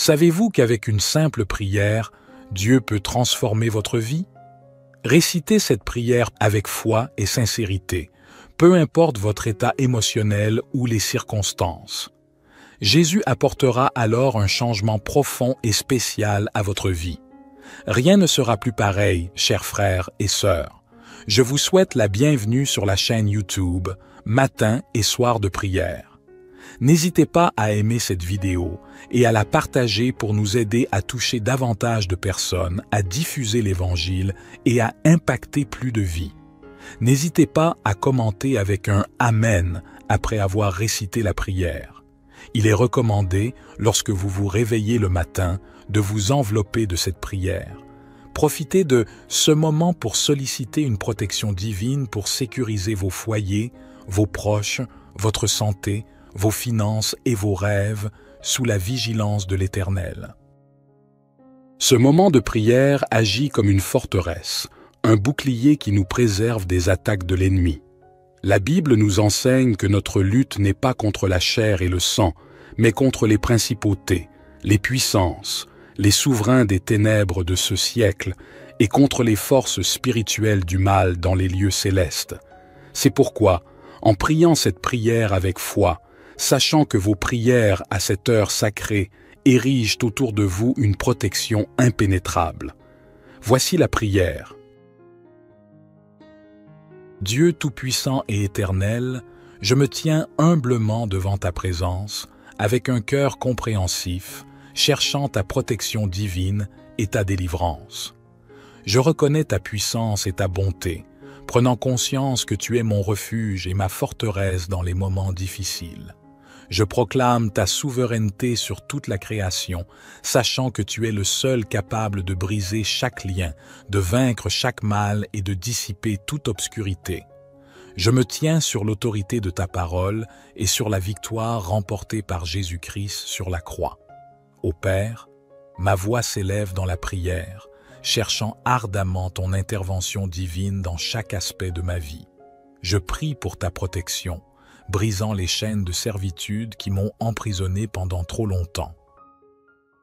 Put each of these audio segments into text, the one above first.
Savez-vous qu'avec une simple prière, Dieu peut transformer votre vie? Récitez cette prière avec foi et sincérité, peu importe votre état émotionnel ou les circonstances. Jésus apportera alors un changement profond et spécial à votre vie. Rien ne sera plus pareil, chers frères et sœurs. Je vous souhaite la bienvenue sur la chaîne YouTube Matin et Soir de prière. N'hésitez pas à aimer cette vidéo et à la partager pour nous aider à toucher davantage de personnes, à diffuser l'Évangile et à impacter plus de vies. N'hésitez pas à commenter avec un « Amen » après avoir récité la prière. Il est recommandé, lorsque vous vous réveillez le matin, de vous envelopper de cette prière. Profitez de ce moment pour solliciter une protection divine pour sécuriser vos foyers, vos proches, votre santé, vos finances et vos rêves sous la vigilance de l'Éternel. Ce moment de prière agit comme une forteresse, un bouclier qui nous préserve des attaques de l'ennemi. La Bible nous enseigne que notre lutte n'est pas contre la chair et le sang, mais contre les principautés, les puissances, les souverains des ténèbres de ce siècle et contre les forces spirituelles du mal dans les lieux célestes. C'est pourquoi, en priant cette prière avec foi, sachant que vos prières à cette heure sacrée érigent autour de vous une protection impénétrable. Voici la prière. Dieu tout-puissant et éternel, je me tiens humblement devant ta présence, avec un cœur compréhensif, cherchant ta protection divine et ta délivrance. Je reconnais ta puissance et ta bonté, prenant conscience que tu es mon refuge et ma forteresse dans les moments difficiles. Je proclame ta souveraineté sur toute la création, sachant que tu es le seul capable de briser chaque lien, de vaincre chaque mal et de dissiper toute obscurité. Je me tiens sur l'autorité de ta parole et sur la victoire remportée par Jésus-Christ sur la croix. Ô Père, ma voix s'élève dans la prière, cherchant ardemment ton intervention divine dans chaque aspect de ma vie. Je prie pour ta protection, brisant les chaînes de servitude qui m'ont emprisonné pendant trop longtemps.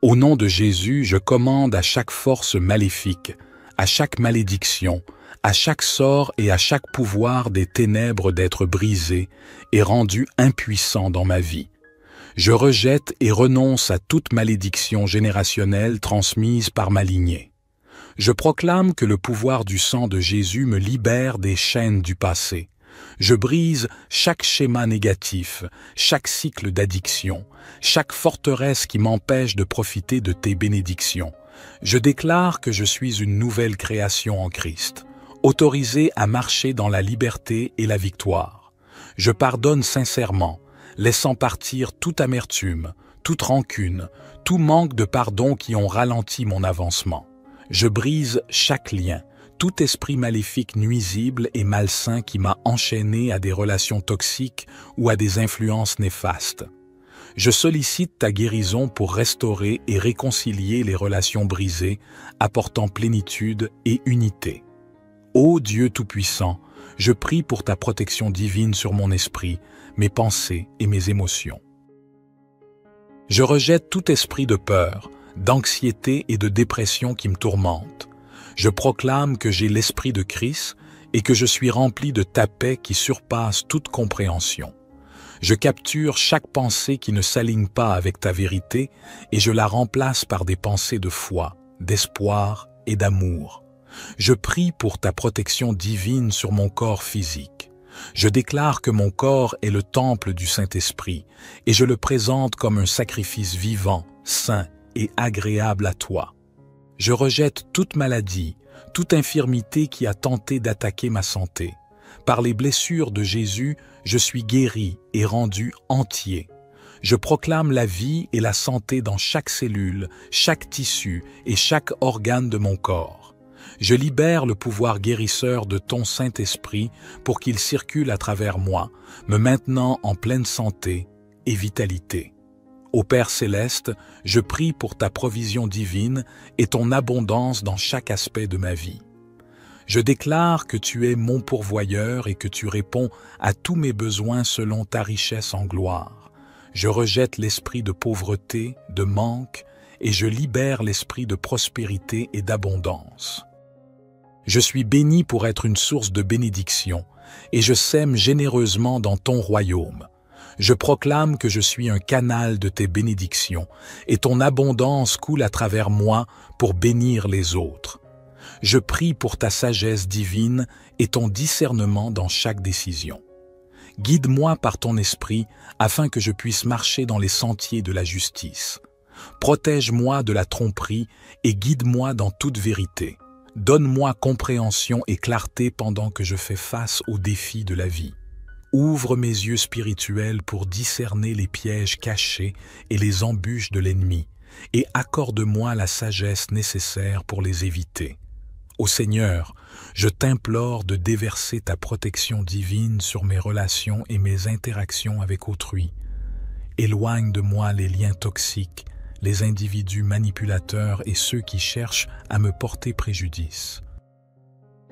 Au nom de Jésus, je commande à chaque force maléfique, à chaque malédiction, à chaque sort et à chaque pouvoir des ténèbres d'être brisés et rendus impuissants dans ma vie. Je rejette et renonce à toute malédiction générationnelle transmise par ma lignée. Je proclame que le pouvoir du sang de Jésus me libère des chaînes du passé. Je brise chaque schéma négatif, chaque cycle d'addiction, chaque forteresse qui m'empêche de profiter de tes bénédictions. Je déclare que je suis une nouvelle création en Christ, autorisée à marcher dans la liberté et la victoire. Je pardonne sincèrement, laissant partir toute amertume, toute rancune, tout manque de pardon qui ont ralenti mon avancement. Je brise chaque lien, tout esprit maléfique nuisible et malsain qui m'a enchaîné à des relations toxiques ou à des influences néfastes. Je sollicite ta guérison pour restaurer et réconcilier les relations brisées, apportant plénitude et unité. Ô Dieu Tout-Puissant, je prie pour ta protection divine sur mon esprit, mes pensées et mes émotions. Je rejette tout esprit de peur, d'anxiété et de dépression qui me tourmente. Je proclame que j'ai l'esprit de Christ et que je suis rempli de ta paix qui surpasse toute compréhension. Je capture chaque pensée qui ne s'aligne pas avec ta vérité et je la remplace par des pensées de foi, d'espoir et d'amour. Je prie pour ta protection divine sur mon corps physique. Je déclare que mon corps est le temple du Saint-Esprit et je le présente comme un sacrifice vivant, saint et agréable à toi. Je rejette toute maladie, toute infirmité qui a tenté d'attaquer ma santé. Par les blessures de Jésus, je suis guéri et rendu entier. Je proclame la vie et la santé dans chaque cellule, chaque tissu et chaque organe de mon corps. Je libère le pouvoir guérisseur de ton Saint-Esprit pour qu'il circule à travers moi, me maintenant en pleine santé et vitalité. Ô Père céleste, je prie pour ta provision divine et ton abondance dans chaque aspect de ma vie. Je déclare que tu es mon pourvoyeur et que tu réponds à tous mes besoins selon ta richesse en gloire. Je rejette l'esprit de pauvreté, de manque et je libère l'esprit de prospérité et d'abondance. Je suis béni pour être une source de bénédiction, et je sème généreusement dans ton royaume. Je proclame que je suis un canal de tes bénédictions, et ton abondance coule à travers moi pour bénir les autres. Je prie pour ta sagesse divine et ton discernement dans chaque décision. Guide-moi par ton esprit afin que je puisse marcher dans les sentiers de la justice. Protège-moi de la tromperie et guide-moi dans toute vérité. Donne-moi compréhension et clarté pendant que je fais face aux défis de la vie. Ouvre mes yeux spirituels pour discerner les pièges cachés et les embûches de l'ennemi, et accorde-moi la sagesse nécessaire pour les éviter. Ô Seigneur, je t'implore de déverser ta protection divine sur mes relations et mes interactions avec autrui. Éloigne de moi les liens toxiques, les individus manipulateurs et ceux qui cherchent à me porter préjudice.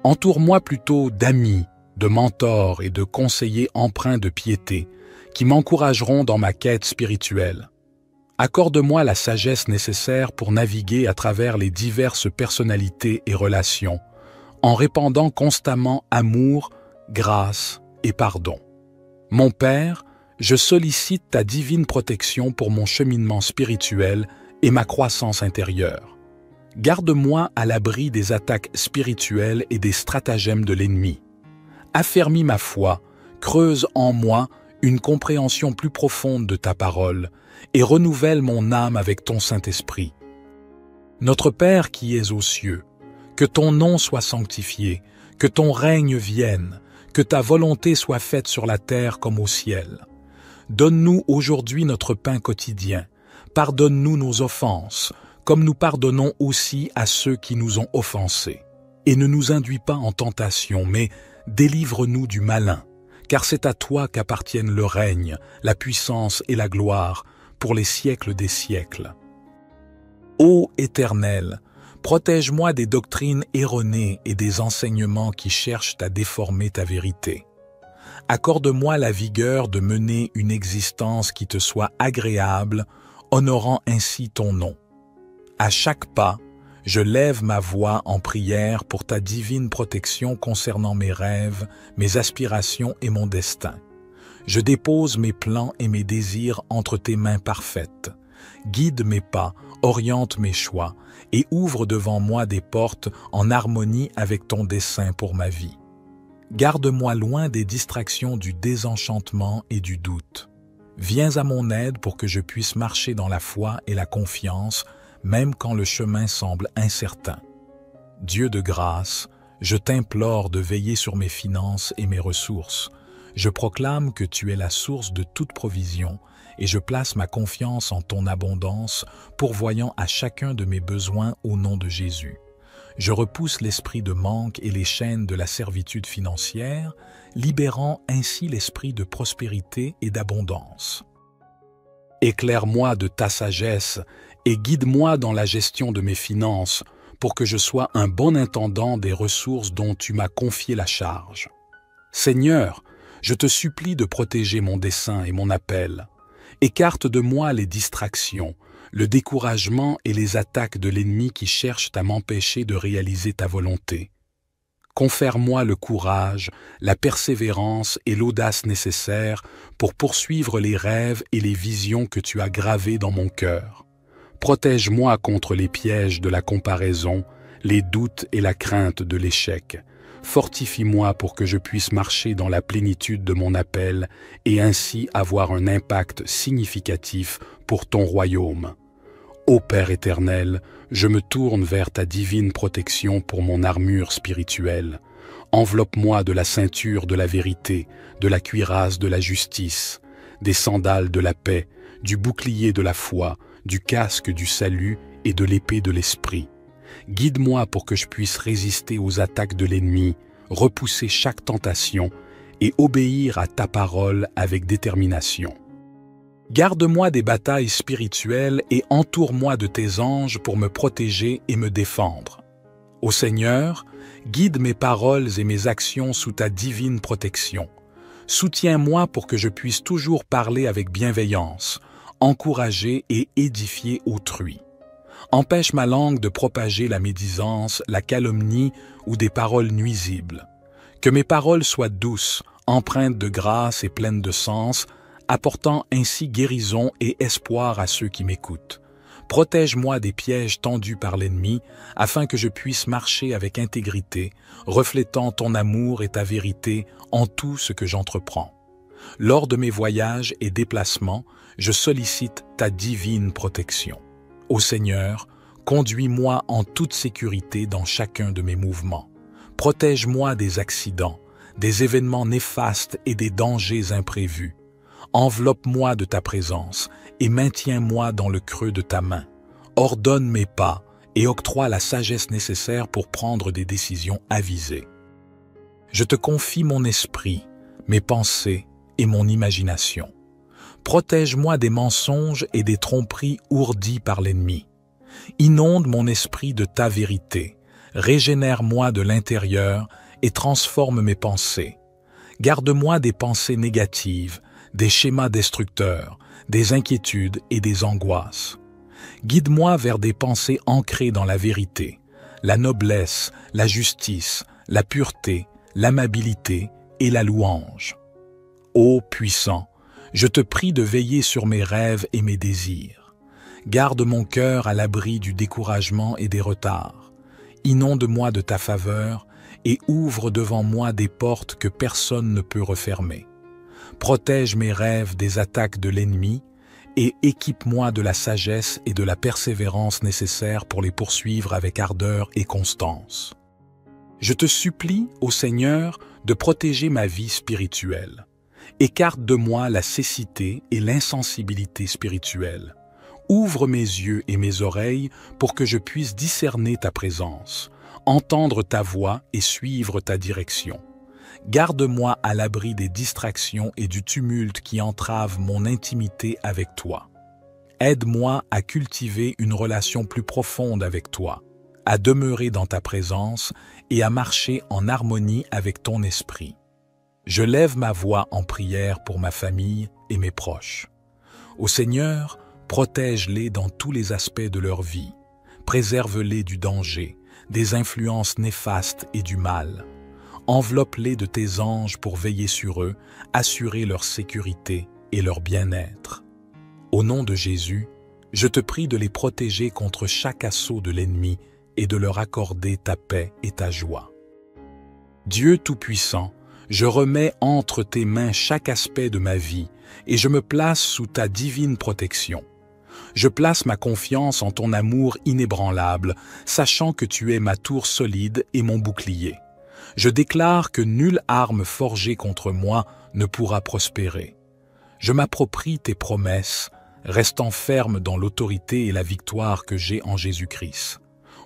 Entoure-moi plutôt d'amis, de mentors et de conseillers empreints de piété qui m'encourageront dans ma quête spirituelle. Accorde-moi la sagesse nécessaire pour naviguer à travers les diverses personnalités et relations, en répandant constamment amour, grâce et pardon. Mon Père, je sollicite ta divine protection pour mon cheminement spirituel et ma croissance intérieure. Garde-moi à l'abri des attaques spirituelles et des stratagèmes de l'ennemi. Affermis ma foi, creuse en moi une compréhension plus profonde de ta parole et renouvelle mon âme avec ton Saint-Esprit. Notre Père qui es aux cieux, que ton nom soit sanctifié, que ton règne vienne, que ta volonté soit faite sur la terre comme au ciel. Donne-nous aujourd'hui notre pain quotidien. Pardonne-nous nos offenses, comme nous pardonnons aussi à ceux qui nous ont offensés. Et ne nous induis pas en tentation, mais délivre-nous du malin, car c'est à toi qu'appartiennent le règne, la puissance et la gloire, pour les siècles des siècles. Ô Éternel, protège-moi des doctrines erronées et des enseignements qui cherchent à déformer ta vérité. Accorde-moi la vigueur de mener une existence qui te soit agréable, honorant ainsi ton nom. À chaque pas, je lève ma voix en prière pour ta divine protection concernant mes rêves, mes aspirations et mon destin. Je dépose mes plans et mes désirs entre tes mains parfaites. Guide mes pas, oriente mes choix et ouvre devant moi des portes en harmonie avec ton dessein pour ma vie. Garde-moi loin des distractions du désenchantement et du doute. Viens à mon aide pour que je puisse marcher dans la foi et la confiance, même quand le chemin semble incertain. Dieu de grâce, je t'implore de veiller sur mes finances et mes ressources. Je proclame que tu es la source de toute provision et je place ma confiance en ton abondance, pourvoyant à chacun de mes besoins au nom de Jésus. Je repousse l'esprit de manque et les chaînes de la servitude financière, libérant ainsi l'esprit de prospérité et d'abondance. Éclaire-moi de ta sagesse et guide-moi dans la gestion de mes finances pour que je sois un bon intendant des ressources dont tu m'as confié la charge. Seigneur, je te supplie de protéger mon dessein et mon appel. Écarte de moi les distractions, le découragement et les attaques de l'ennemi qui cherchent à m'empêcher de réaliser ta volonté. Confère-moi le courage, la persévérance et l'audace nécessaires pour poursuivre les rêves et les visions que tu as gravés dans mon cœur. Protège-moi contre les pièges de la comparaison, les doutes et la crainte de l'échec. Fortifie-moi pour que je puisse marcher dans la plénitude de mon appel et ainsi avoir un impact significatif pour ton royaume. Ô Père éternel, je me tourne vers ta divine protection pour mon armure spirituelle. Enveloppe-moi de la ceinture de la vérité, de la cuirasse de la justice, des sandales de la paix, du bouclier de la foi, du casque du salut et de l'épée de l'esprit. Guide-moi pour que je puisse résister aux attaques de l'ennemi, repousser chaque tentation et obéir à ta parole avec détermination. Garde-moi des batailles spirituelles et entoure-moi de tes anges pour me protéger et me défendre. Ô Seigneur, guide mes paroles et mes actions sous ta divine protection. Soutiens-moi pour que je puisse toujours parler avec bienveillance, encourager et édifier autrui. Empêche ma langue de propager la médisance, la calomnie ou des paroles nuisibles. Que mes paroles soient douces, empreintes de grâce et pleines de sens, apportant ainsi guérison et espoir à ceux qui m'écoutent. Protège-moi des pièges tendus par l'ennemi, afin que je puisse marcher avec intégrité, reflétant ton amour et ta vérité en tout ce que j'entreprends. Lors de mes voyages et déplacements, je sollicite ta divine protection. Ô Seigneur, conduis-moi en toute sécurité dans chacun de mes mouvements. Protège-moi des accidents, des événements néfastes et des dangers imprévus. Enveloppe-moi de ta présence et maintiens-moi dans le creux de ta main. Ordonne mes pas et octroie la sagesse nécessaire pour prendre des décisions avisées. Je te confie mon esprit, mes pensées et mon imagination. Protège-moi des mensonges et des tromperies ourdies par l'ennemi. Inonde mon esprit de ta vérité, régénère-moi de l'intérieur et transforme mes pensées. Garde-moi des pensées négatives, des schémas destructeurs, des inquiétudes et des angoisses. Guide-moi vers des pensées ancrées dans la vérité, la noblesse, la justice, la pureté, l'amabilité et la louange. Ô puissant, je te prie de veiller sur mes rêves et mes désirs. Garde mon cœur à l'abri du découragement et des retards. Inonde-moi de ta faveur et ouvre devant moi des portes que personne ne peut refermer. Protège mes rêves des attaques de l'ennemi et équipe-moi de la sagesse et de la persévérance nécessaires pour les poursuivre avec ardeur et constance. Je te supplie, ô Seigneur, de protéger ma vie spirituelle. Écarte de moi la cécité et l'insensibilité spirituelle. Ouvre mes yeux et mes oreilles pour que je puisse discerner ta présence, entendre ta voix et suivre ta direction. Garde-moi à l'abri des distractions et du tumulte qui entravent mon intimité avec toi. Aide-moi à cultiver une relation plus profonde avec toi, à demeurer dans ta présence et à marcher en harmonie avec ton esprit. Je lève ma voix en prière pour ma famille et mes proches. Ô Seigneur, protège-les dans tous les aspects de leur vie. Préserve-les du danger, des influences néfastes et du mal. Enveloppe-les de tes anges pour veiller sur eux, assurer leur sécurité et leur bien-être. Au nom de Jésus, je te prie de les protéger contre chaque assaut de l'ennemi et de leur accorder ta paix et ta joie. Dieu Tout-Puissant, je remets entre tes mains chaque aspect de ma vie et je me place sous ta divine protection. Je place ma confiance en ton amour inébranlable, sachant que tu es ma tour solide et mon bouclier. Je déclare que nulle arme forgée contre moi ne pourra prospérer. Je m'approprie tes promesses, restant ferme dans l'autorité et la victoire que j'ai en Jésus-Christ.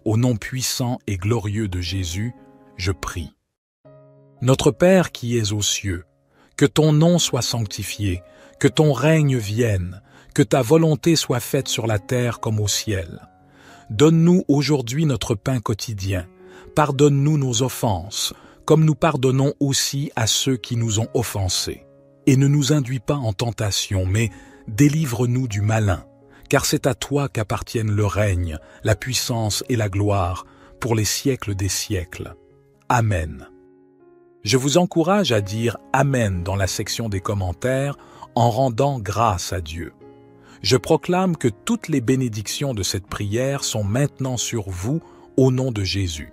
Au nom puissant et glorieux de Jésus, je prie. Notre Père qui es aux cieux, que ton nom soit sanctifié, que ton règne vienne, que ta volonté soit faite sur la terre comme au ciel. Donne-nous aujourd'hui notre pain quotidien. Pardonne-nous nos offenses, comme nous pardonnons aussi à ceux qui nous ont offensés. Et ne nous induis pas en tentation, mais délivre-nous du malin, car c'est à toi qu'appartiennent le règne, la puissance et la gloire, pour les siècles des siècles. Amen. Je vous encourage à dire « Amen » dans la section des commentaires en rendant grâce à Dieu. Je proclame que toutes les bénédictions de cette prière sont maintenant sur vous au nom de Jésus.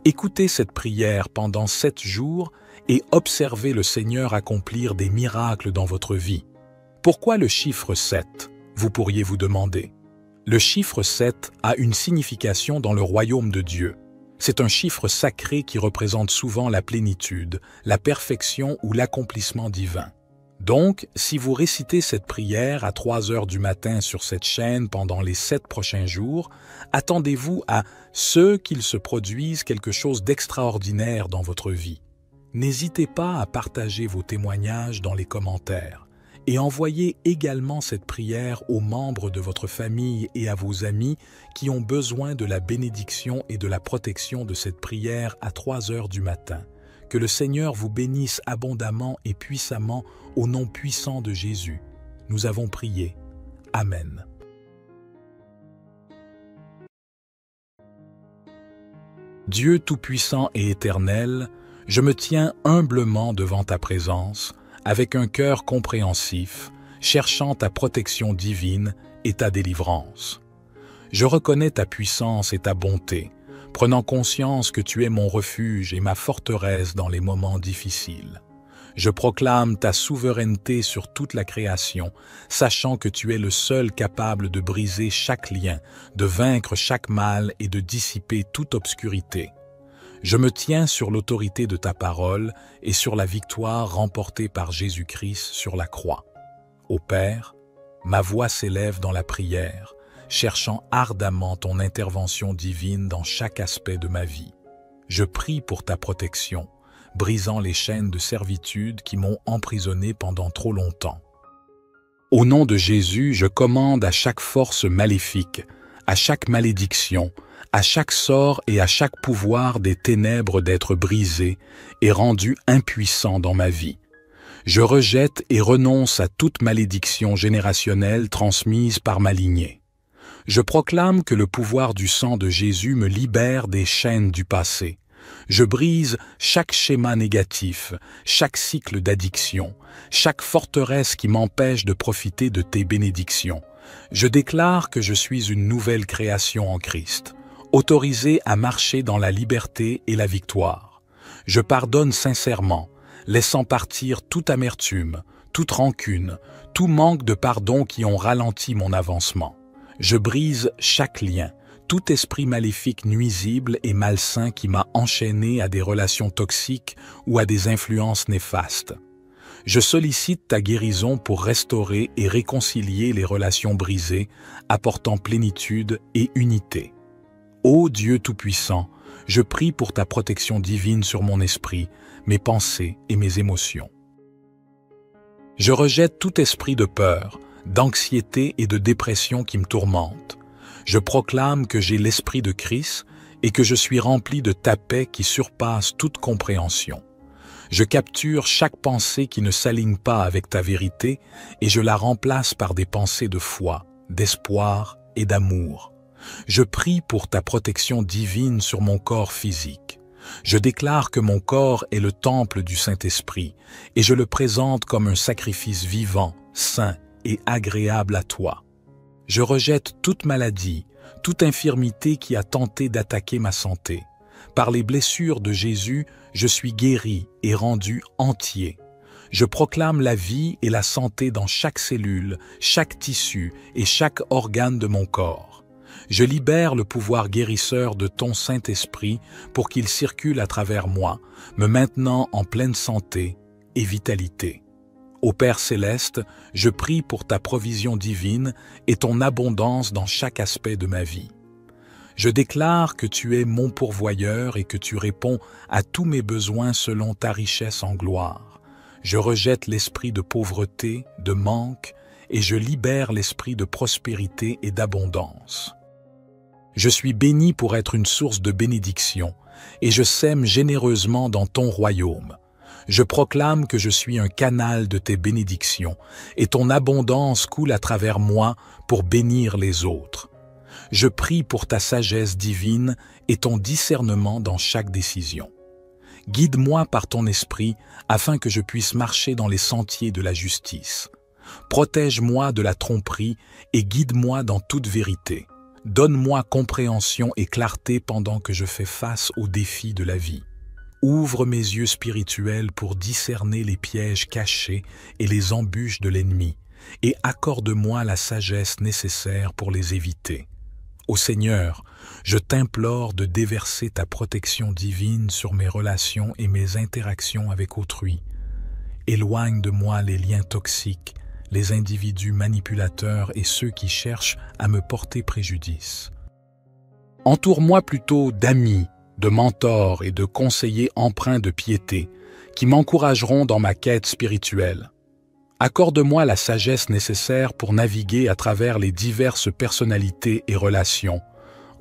Écoutez cette prière pendant 7 jours et observez le Seigneur accomplir des miracles dans votre vie. Pourquoi le chiffre 7, vous pourriez vous demander? Le chiffre 7 a une signification dans le royaume de Dieu. C'est un chiffre sacré qui représente souvent la plénitude, la perfection ou l'accomplissement divin. Donc, si vous récitez cette prière à 3 heures du matin sur cette chaîne pendant les 7 prochains jours, attendez-vous à ce qu'il se produise quelque chose d'extraordinaire dans votre vie. N'hésitez pas à partager vos témoignages dans les commentaires et envoyez également cette prière aux membres de votre famille et à vos amis qui ont besoin de la bénédiction et de la protection de cette prière à 3 heures du matin. Que le Seigneur vous bénisse abondamment et puissamment au nom puissant de Jésus. Nous avons prié. Amen. Dieu Tout-Puissant et Éternel, je me tiens humblement devant ta présence, avec un cœur compréhensif, cherchant ta protection divine et ta délivrance. Je reconnais ta puissance et ta bonté, prenant conscience que tu es mon refuge et ma forteresse dans les moments difficiles. Je proclame ta souveraineté sur toute la création, sachant que tu es le seul capable de briser chaque lien, de vaincre chaque mal et de dissiper toute obscurité. Je me tiens sur l'autorité de ta parole et sur la victoire remportée par Jésus-Christ sur la croix. Ô Père, ma voix s'élève dans la prière, cherchant ardemment ton intervention divine dans chaque aspect de ma vie. Je prie pour ta protection, brisant les chaînes de servitude qui m'ont emprisonné pendant trop longtemps. Au nom de Jésus, je commande à chaque force maléfique, à chaque malédiction, à chaque sort et à chaque pouvoir des ténèbres d'être brisés et rendus impuissants dans ma vie. Je rejette et renonce à toute malédiction générationnelle transmise par ma lignée. Je proclame que le pouvoir du sang de Jésus me libère des chaînes du passé. Je brise chaque schéma négatif, chaque cycle d'addiction, chaque forteresse qui m'empêche de profiter de tes bénédictions. Je déclare que je suis une nouvelle création en Christ, autorisée à marcher dans la liberté et la victoire. Je pardonne sincèrement, laissant partir toute amertume, toute rancune, tout manque de pardon qui ont ralenti mon avancement. Je brise chaque lien, tout esprit maléfique nuisible et malsain qui m'a enchaîné à des relations toxiques ou à des influences néfastes. Je sollicite ta guérison pour restaurer et réconcilier les relations brisées, apportant plénitude et unité. Ô Dieu Tout-Puissant, je prie pour ta protection divine sur mon esprit, mes pensées et mes émotions. Je rejette tout esprit de peur, d'anxiété et de dépression qui me tourmente. Je proclame que j'ai l'esprit de Christ et que je suis rempli de ta paix qui surpasse toute compréhension. Je capture chaque pensée qui ne s'aligne pas avec ta vérité et je la remplace par des pensées de foi, d'espoir et d'amour. Je prie pour ta protection divine sur mon corps physique. Je déclare que mon corps est le temple du Saint-Esprit et je le présente comme un sacrifice vivant, saint et agréable à toi. Je rejette toute maladie, toute infirmité qui a tenté d'attaquer ma santé. Par les blessures de Jésus, je suis guéri et rendu entier. Je proclame la vie et la santé dans chaque cellule, chaque tissu et chaque organe de mon corps. Je libère le pouvoir guérisseur de ton Saint-Esprit pour qu'il circule à travers moi, me maintenant en pleine santé et vitalité. Ô Père céleste, je prie pour ta provision divine et ton abondance dans chaque aspect de ma vie. Je déclare que tu es mon pourvoyeur et que tu réponds à tous mes besoins selon ta richesse en gloire. Je rejette l'esprit de pauvreté, de manque, et je libère l'esprit de prospérité et d'abondance. Je suis béni pour être une source de bénédiction, et je sème généreusement dans ton royaume. Je proclame que je suis un canal de tes bénédictions, et ton abondance coule à travers moi pour bénir les autres. Je prie pour ta sagesse divine et ton discernement dans chaque décision. Guide-moi par ton esprit afin que je puisse marcher dans les sentiers de la justice. Protège-moi de la tromperie et guide-moi dans toute vérité. Donne-moi compréhension et clarté pendant que je fais face aux défis de la vie. Ouvre mes yeux spirituels pour discerner les pièges cachés et les embûches de l'ennemi, et accorde-moi la sagesse nécessaire pour les éviter. Ô Seigneur, je t'implore de déverser ta protection divine sur mes relations et mes interactions avec autrui. Éloigne de moi les liens toxiques, les individus manipulateurs et ceux qui cherchent à me porter préjudice. Entoure-moi plutôt d'amis, de mentors et de conseillers empreints de piété qui m'encourageront dans ma quête spirituelle. Accorde-moi la sagesse nécessaire pour naviguer à travers les diverses personnalités et relations,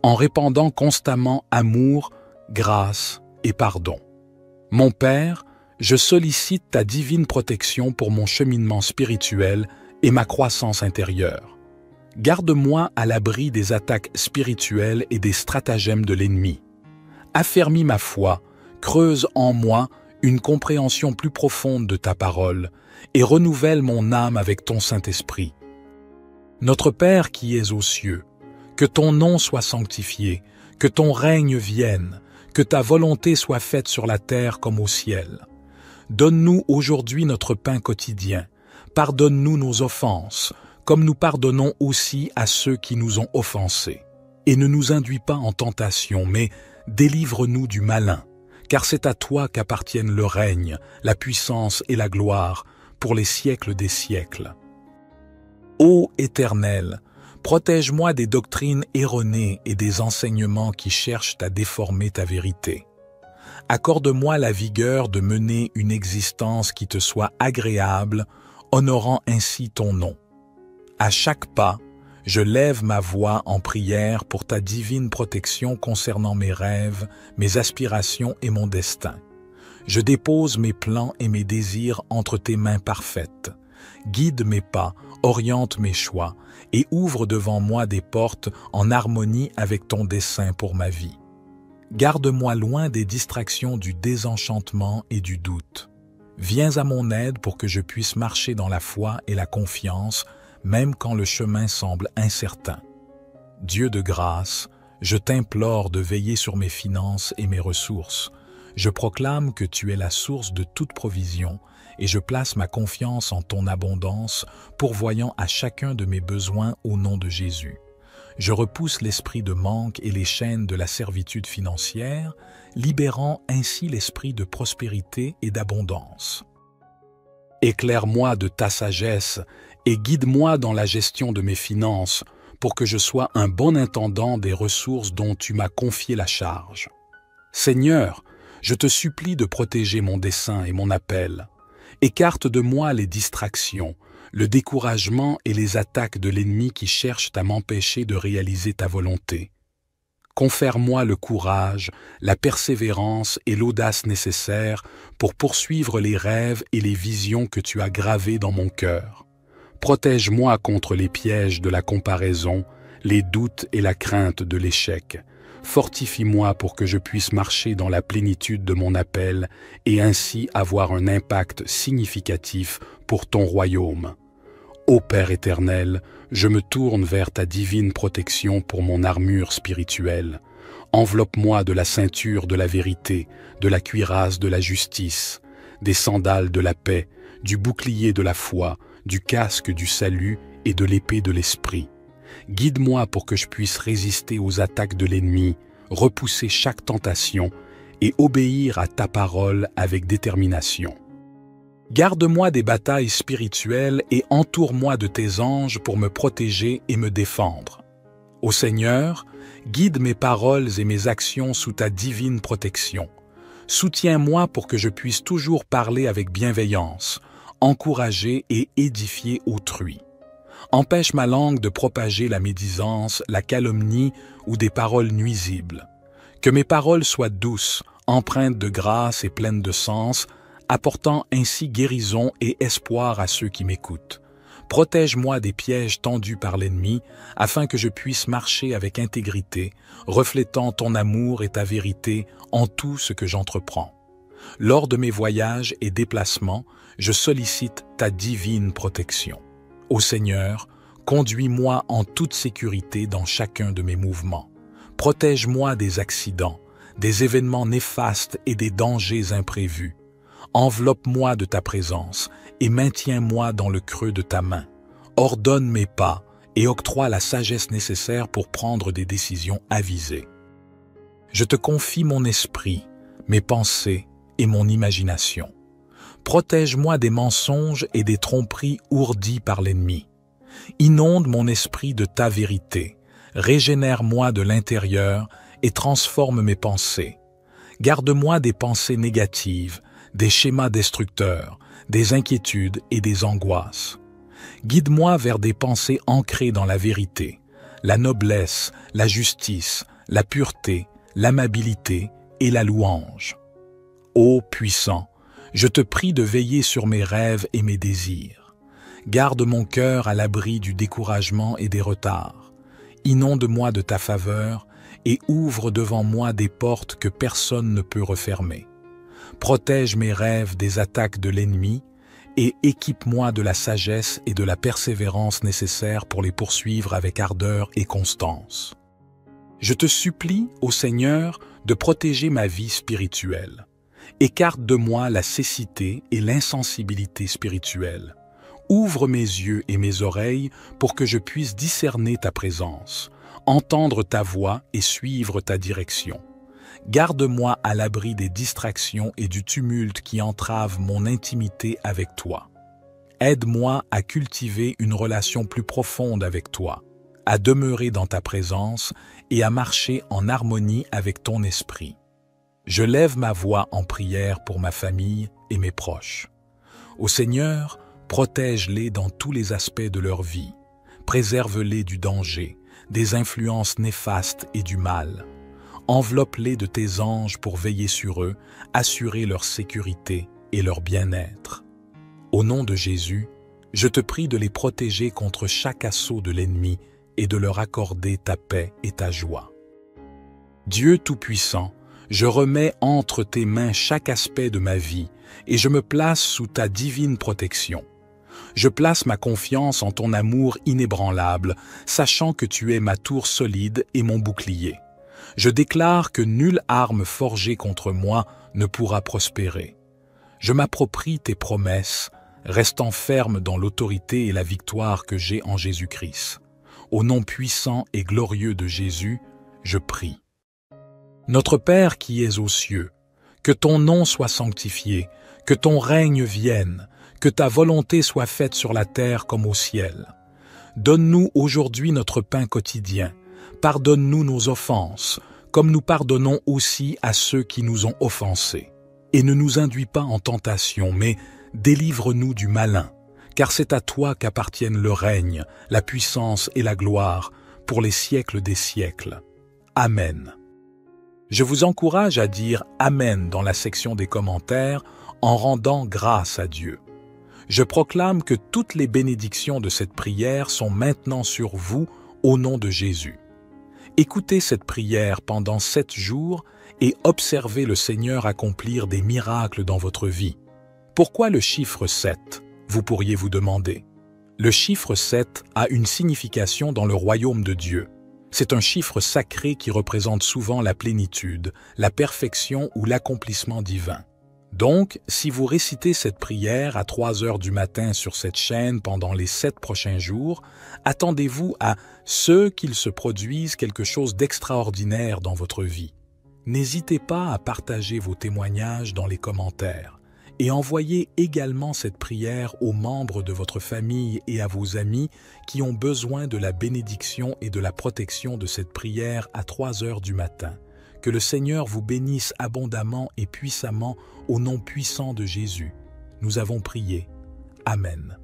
en répandant constamment amour, grâce et pardon. Mon Père, je sollicite ta divine protection pour mon cheminement spirituel et ma croissance intérieure. Garde-moi à l'abri des attaques spirituelles et des stratagèmes de l'ennemi. Affermis ma foi, creuse en moi une compréhension plus profonde de ta parole et renouvelle mon âme avec ton Saint-Esprit. Notre Père qui es aux cieux, que ton nom soit sanctifié, que ton règne vienne, que ta volonté soit faite sur la terre comme au ciel. Donne-nous aujourd'hui notre pain quotidien. Pardonne-nous nos offenses, comme nous pardonnons aussi à ceux qui nous ont offensés. Et ne nous induis pas en tentation, mais délivre-nous du malin, car c'est à toi qu'appartiennent le règne, la puissance et la gloire, pour les siècles des siècles. Ô Éternel, protège-moi des doctrines erronées et des enseignements qui cherchent à déformer ta vérité. Accorde-moi la vigueur de mener une existence qui te soit agréable, honorant ainsi ton nom. À chaque pas, je lève ma voix en prière pour ta divine protection concernant mes rêves, mes aspirations et mon destin. Je dépose mes plans et mes désirs entre tes mains parfaites. Guide mes pas, oriente mes choix et ouvre devant moi des portes en harmonie avec ton dessein pour ma vie. Garde-moi loin des distractions du désenchantement et du doute. Viens à mon aide pour que je puisse marcher dans la foi et la confiance, même quand le chemin semble incertain. Dieu de grâce, je t'implore de veiller sur mes finances et mes ressources. Je proclame que tu es la source de toute provision et je place ma confiance en ton abondance, pourvoyant à chacun de mes besoins au nom de Jésus. Je repousse l'esprit de manque et les chaînes de la servitude financière, libérant ainsi l'esprit de prospérité et d'abondance. Éclaire-moi de ta sagesse et guide-moi dans la gestion de mes finances pour que je sois un bon intendant des ressources dont tu m'as confié la charge. Seigneur, je te supplie de protéger mon dessein et mon appel. Écarte de moi les distractions, le découragement et les attaques de l'ennemi qui cherchent à m'empêcher de réaliser ta volonté. Confère-moi le courage, la persévérance et l'audace nécessaires pour poursuivre les rêves et les visions que tu as gravés dans mon cœur. Protège-moi contre les pièges de la comparaison, les doutes et la crainte de l'échec. Fortifie-moi pour que je puisse marcher dans la plénitude de mon appel et ainsi avoir un impact significatif pour ton royaume. Ô Père éternel, je me tourne vers ta divine protection pour mon armure spirituelle. Enveloppe-moi de la ceinture de la vérité, de la cuirasse de la justice, des sandales de la paix, du bouclier de la foi, du casque du salut et de l'épée de l'esprit. Guide-moi pour que je puisse résister aux attaques de l'ennemi, repousser chaque tentation et obéir à ta parole avec détermination. Garde-moi des batailles spirituelles et entoure-moi de tes anges pour me protéger et me défendre. Ô Seigneur, guide mes paroles et mes actions sous ta divine protection. Soutiens-moi pour que je puisse toujours parler avec bienveillance, encourager et édifier autrui. Empêche ma langue de propager la médisance, la calomnie ou des paroles nuisibles. Que mes paroles soient douces, empreintes de grâce et pleines de sens, apportant ainsi guérison et espoir à ceux qui m'écoutent. Protège-moi des pièges tendus par l'ennemi, afin que je puisse marcher avec intégrité, reflétant ton amour et ta vérité en tout ce que j'entreprends. Lors de mes voyages et déplacements, je sollicite ta divine protection. Ô Seigneur, conduis-moi en toute sécurité dans chacun de mes mouvements. Protège-moi des accidents, des événements néfastes et des dangers imprévus. Enveloppe-moi de ta présence et maintiens-moi dans le creux de ta main. Ordonne mes pas et octroie la sagesse nécessaire pour prendre des décisions avisées. Je te confie mon esprit, mes pensées et mon imagination. Protège-moi des mensonges et des tromperies ourdies par l'ennemi. Inonde mon esprit de ta vérité, régénère-moi de l'intérieur et transforme mes pensées. Garde-moi des pensées négatives, des schémas destructeurs, des inquiétudes et des angoisses. Guide-moi vers des pensées ancrées dans la vérité, la noblesse, la justice, la pureté, l'amabilité et la louange. Ô puissant, je te prie de veiller sur mes rêves et mes désirs. Garde mon cœur à l'abri du découragement et des retards. Inonde-moi de ta faveur et ouvre devant moi des portes que personne ne peut refermer. Protège mes rêves des attaques de l'ennemi et équipe-moi de la sagesse et de la persévérance nécessaires pour les poursuivre avec ardeur et constance. Je te supplie, ô Seigneur, de protéger ma vie spirituelle. Écarte de moi la cécité et l'insensibilité spirituelle. Ouvre mes yeux et mes oreilles pour que je puisse discerner ta présence, entendre ta voix et suivre ta direction. Garde-moi à l'abri des distractions et du tumulte qui entravent mon intimité avec toi. Aide-moi à cultiver une relation plus profonde avec toi, à demeurer dans ta présence et à marcher en harmonie avec ton esprit. Je lève ma voix en prière pour ma famille et mes proches. Ô Seigneur, protège-les dans tous les aspects de leur vie. Préserve-les du danger, des influences néfastes et du mal. Enveloppe-les de tes anges pour veiller sur eux, assurer leur sécurité et leur bien-être. Au nom de Jésus, je te prie de les protéger contre chaque assaut de l'ennemi et de leur accorder ta paix et ta joie. Dieu Tout-Puissant, je remets entre tes mains chaque aspect de ma vie et je me place sous ta divine protection. Je place ma confiance en ton amour inébranlable, sachant que tu es ma tour solide et mon bouclier. Je déclare que nulle arme forgée contre moi ne pourra prospérer. Je m'approprie tes promesses, restant ferme dans l'autorité et la victoire que j'ai en Jésus-Christ. Au nom puissant et glorieux de Jésus, je prie. Notre Père qui es aux cieux, que ton nom soit sanctifié, que ton règne vienne, que ta volonté soit faite sur la terre comme au ciel. Donne-nous aujourd'hui notre pain quotidien. Pardonne-nous nos offenses, comme nous pardonnons aussi à ceux qui nous ont offensés. Et ne nous induis pas en tentation, mais délivre-nous du malin, car c'est à toi qu'appartiennent le règne, la puissance et la gloire, pour les siècles des siècles. Amen. Je vous encourage à dire « Amen » dans la section des commentaires en rendant grâce à Dieu. Je proclame que toutes les bénédictions de cette prière sont maintenant sur vous au nom de Jésus. Écoutez cette prière pendant 7 jours et observez le Seigneur accomplir des miracles dans votre vie. Pourquoi le chiffre 7 ? Vous pourriez vous demander. Le chiffre 7 a une signification dans le royaume de Dieu. C'est un chiffre sacré qui représente souvent la plénitude, la perfection ou l'accomplissement divin. Donc, si vous récitez cette prière à 3 heures du matin sur cette chaîne pendant les 7 prochains jours, attendez-vous à ce qu'il se produise quelque chose d'extraordinaire dans votre vie. N'hésitez pas à partager vos témoignages dans les commentaires et envoyez également cette prière aux membres de votre famille et à vos amis qui ont besoin de la bénédiction et de la protection de cette prière à 3 heures du matin. Que le Seigneur vous bénisse abondamment et puissamment au nom puissant de Jésus. Nous avons prié. Amen.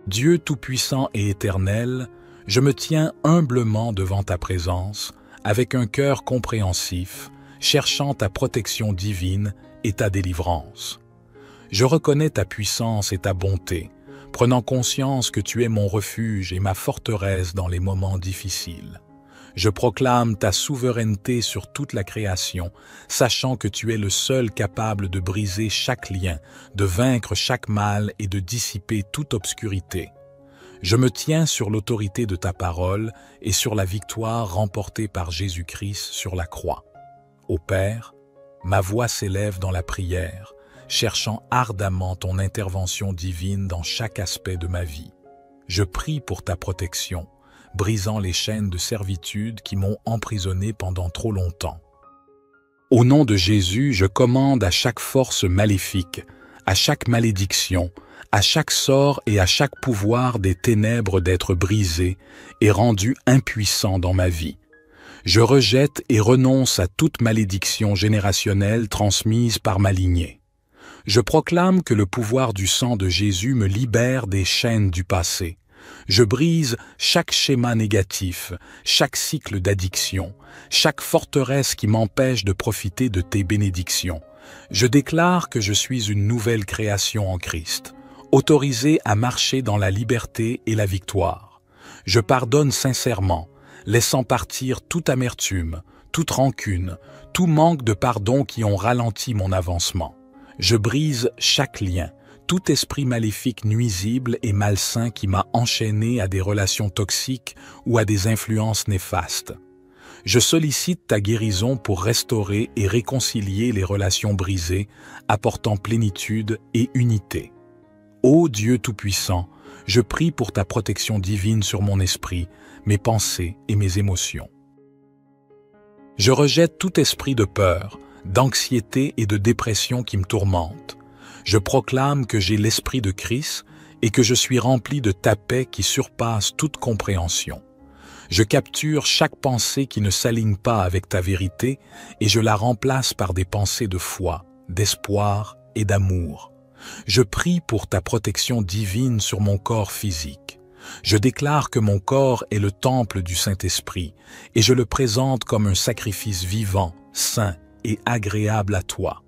Dieu Tout-Puissant et Éternel, je me tiens humblement devant ta présence, avec un cœur compréhensif, cherchant ta protection divine et ta délivrance. Je reconnais ta puissance et ta bonté, prenant conscience que tu es mon refuge et ma forteresse dans les moments difficiles. Je proclame ta souveraineté sur toute la création, sachant que tu es le seul capable de briser chaque lien, de vaincre chaque mal et de dissiper toute obscurité. Je me tiens sur l'autorité de ta parole et sur la victoire remportée par Jésus-Christ sur la croix. Ô Père, ma voix s'élève dans la prière, cherchant ardemment ton intervention divine dans chaque aspect de ma vie. Je prie pour ta protection, brisant les chaînes de servitude qui m'ont emprisonné pendant trop longtemps. Au nom de Jésus, je commande à chaque force maléfique, à chaque malédiction, à chaque sort et à chaque pouvoir des ténèbres d'être brisés et rendus impuissants dans ma vie. Je rejette et renonce à toute malédiction générationnelle transmise par ma lignée. Je proclame que le pouvoir du sang de Jésus me libère des chaînes du passé. Je brise chaque schéma négatif, chaque cycle d'addiction, chaque forteresse qui m'empêche de profiter de tes bénédictions. Je déclare que je suis une nouvelle création en Christ, autorisée à marcher dans la liberté et la victoire. Je pardonne sincèrement, laissant partir toute amertume, toute rancune, tout manque de pardon qui ont ralenti mon avancement. Je brise chaque lien, tout esprit maléfique nuisible et malsain qui m'a enchaîné à des relations toxiques ou à des influences néfastes. Je sollicite ta guérison pour restaurer et réconcilier les relations brisées, apportant plénitude et unité. Ô Dieu Tout-Puissant, je prie pour ta protection divine sur mon esprit, mes pensées et mes émotions. Je rejette tout esprit de peur, d'anxiété et de dépression qui me tourmente. Je proclame que j'ai l'esprit de Christ et que je suis rempli de ta paix qui surpasse toute compréhension. Je capture chaque pensée qui ne s'aligne pas avec ta vérité et je la remplace par des pensées de foi, d'espoir et d'amour. Je prie pour ta protection divine sur mon corps physique. Je déclare que mon corps est le temple du Saint-Esprit et je le présente comme un sacrifice vivant, saint et agréable à toi.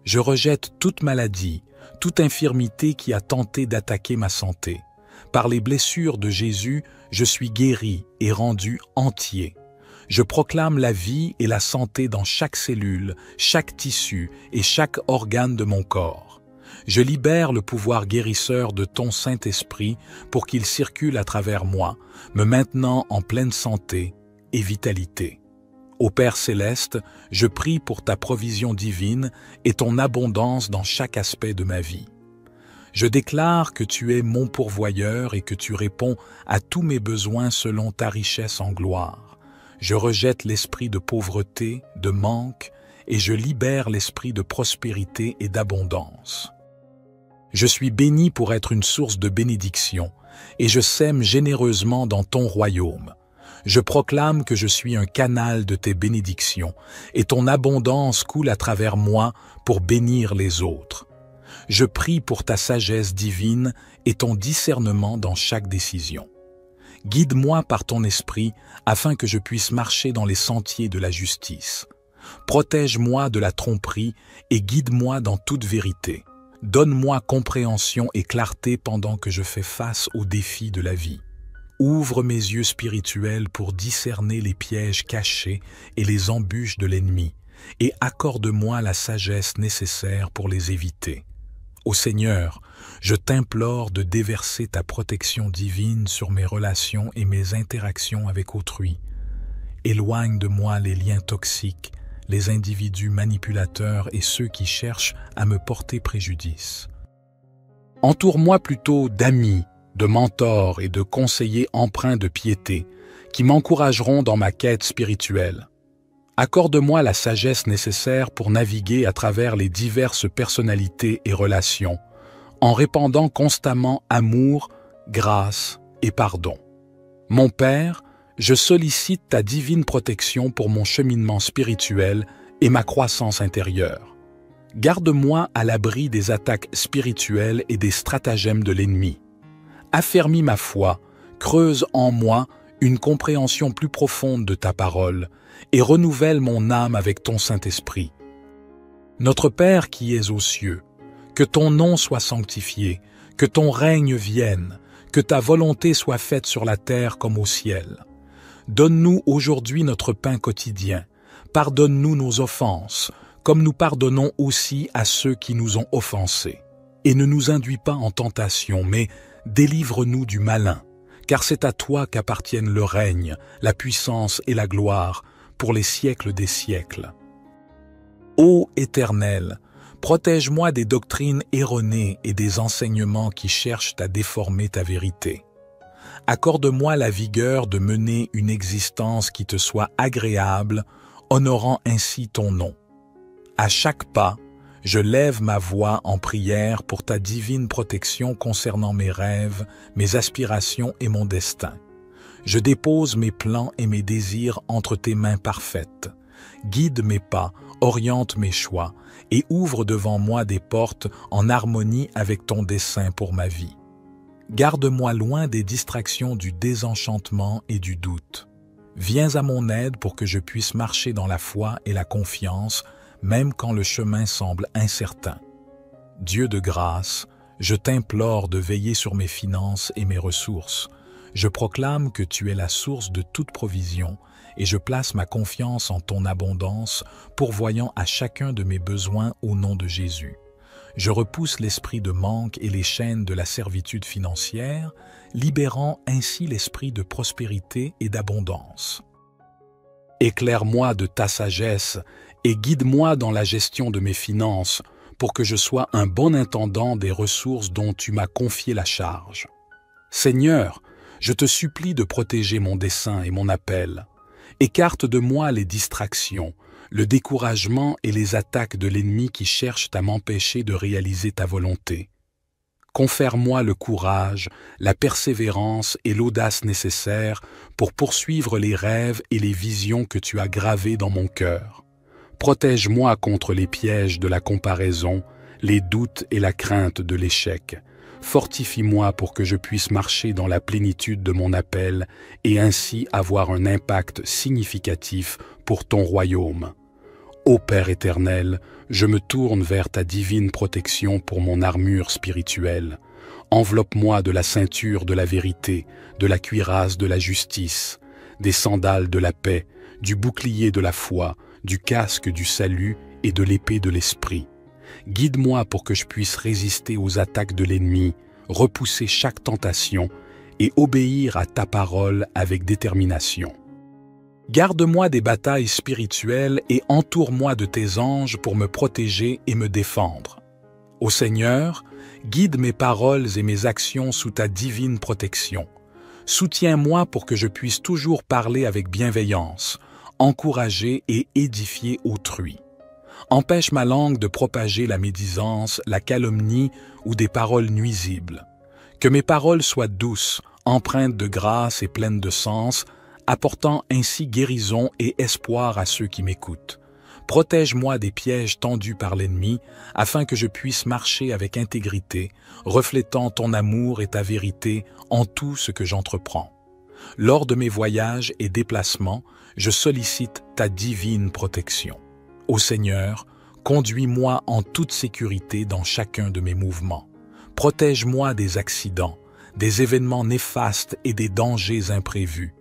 Je rejette toute maladie, toute infirmité qui a tenté d'attaquer ma santé. Par les blessures de Jésus, je suis guéri et rendu entier. Je proclame la vie et la santé dans chaque cellule, chaque tissu et chaque organe de mon corps. Je libère le pouvoir guérisseur de ton Saint-Esprit pour qu'il circule à travers moi, me maintenant en pleine santé et vitalité. Ô Père céleste, je prie pour ta provision divine et ton abondance dans chaque aspect de ma vie. Je déclare que tu es mon pourvoyeur et que tu réponds à tous mes besoins selon ta richesse en gloire. Je rejette l'esprit de pauvreté, de manque, et je libère l'esprit de prospérité et d'abondance. Je suis béni pour être une source de bénédiction, et je sème généreusement dans ton royaume. Je proclame que je suis un canal de tes bénédictions, et ton abondance coule à travers moi pour bénir les autres. Je prie pour ta sagesse divine et ton discernement dans chaque décision. Guide-moi par ton esprit afin que je puisse marcher dans les sentiers de la justice. Protège-moi de la tromperie et guide-moi dans toute vérité. Donne-moi compréhension et clarté pendant que je fais face aux défis de la vie. Ouvre mes yeux spirituels pour discerner les pièges cachés et les embûches de l'ennemi, et accorde-moi la sagesse nécessaire pour les éviter. Ô Seigneur, je t'implore de déverser ta protection divine sur mes relations et mes interactions avec autrui. Éloigne de moi les liens toxiques, les individus manipulateurs et ceux qui cherchent à me porter préjudice. Entoure-moi plutôt d'amis, de mentors et de conseillers empreints de piété qui m'encourageront dans ma quête spirituelle. Accorde-moi la sagesse nécessaire pour naviguer à travers les diverses personnalités et relations, en répandant constamment amour, grâce et pardon. Mon Père, je sollicite ta divine protection pour mon cheminement spirituel et ma croissance intérieure. Garde-moi à l'abri des attaques spirituelles et des stratagèmes de l'ennemi. Affermis ma foi, creuse en moi une compréhension plus profonde de ta parole et renouvelle mon âme avec ton Saint-Esprit. Notre Père qui es aux cieux, que ton nom soit sanctifié, que ton règne vienne, que ta volonté soit faite sur la terre comme au ciel. Donne-nous aujourd'hui notre pain quotidien. Pardonne-nous nos offenses, comme nous pardonnons aussi à ceux qui nous ont offensés. Et ne nous induis pas en tentation, mais délivre-nous du malin, car c'est à toi qu'appartiennent le règne, la puissance et la gloire, pour les siècles des siècles. Ô Éternel, protège-moi des doctrines erronées et des enseignements qui cherchent à déformer ta vérité. Accorde-moi la vigueur de mener une existence qui te soit agréable, honorant ainsi ton nom. À chaque pas, je lève ma voix en prière pour ta divine protection concernant mes rêves, mes aspirations et mon destin. Je dépose mes plans et mes désirs entre tes mains parfaites. Guide mes pas, oriente mes choix et ouvre devant moi des portes en harmonie avec ton dessein pour ma vie. Garde-moi loin des distractions du désenchantement et du doute. Viens à mon aide pour que je puisse marcher dans la foi et la confiance, même quand le chemin semble incertain. Dieu de grâce, je t'implore de veiller sur mes finances et mes ressources. Je proclame que tu es la source de toute provision et je place ma confiance en ton abondance, pourvoyant à chacun de mes besoins au nom de Jésus. Je repousse l'esprit de manque et les chaînes de la servitude financière, libérant ainsi l'esprit de prospérité et d'abondance. Éclaire-moi de ta sagesse et guide-moi dans la gestion de mes finances pour que je sois un bon intendant des ressources dont tu m'as confié la charge. Seigneur, je te supplie de protéger mon dessein et mon appel. Écarte de moi les distractions, le découragement et les attaques de l'ennemi qui cherchent à m'empêcher de réaliser ta volonté. Confère-moi le courage, la persévérance et l'audace nécessaires pour poursuivre les rêves et les visions que tu as gravés dans mon cœur. Protège-moi contre les pièges de la comparaison, les doutes et la crainte de l'échec. Fortifie-moi pour que je puisse marcher dans la plénitude de mon appel et ainsi avoir un impact significatif pour ton royaume. Ô Père éternel, je me tourne vers ta divine protection pour mon armure spirituelle. Enveloppe-moi de la ceinture de la vérité, de la cuirasse de la justice, des sandales de la paix, du bouclier de la foi, du casque du salut et de l'épée de l'esprit. Guide-moi pour que je puisse résister aux attaques de l'ennemi, repousser chaque tentation et obéir à ta parole avec détermination. Garde-moi des batailles spirituelles et entoure-moi de tes anges pour me protéger et me défendre. Ô Seigneur, guide mes paroles et mes actions sous ta divine protection. Soutiens-moi pour que je puisse toujours parler avec bienveillance, encourager et édifier autrui. Empêche ma langue de propager la médisance, la calomnie ou des paroles nuisibles. Que mes paroles soient douces, empreintes de grâce et pleines de sens, apportant ainsi guérison et espoir à ceux qui m'écoutent. Protège-moi des pièges tendus par l'ennemi, afin que je puisse marcher avec intégrité, reflétant ton amour et ta vérité en tout ce que j'entreprends. Lors de mes voyages et déplacements, je sollicite ta divine protection. Ô Seigneur, conduis-moi en toute sécurité dans chacun de mes mouvements. Protège-moi des accidents, des événements néfastes et des dangers imprévus.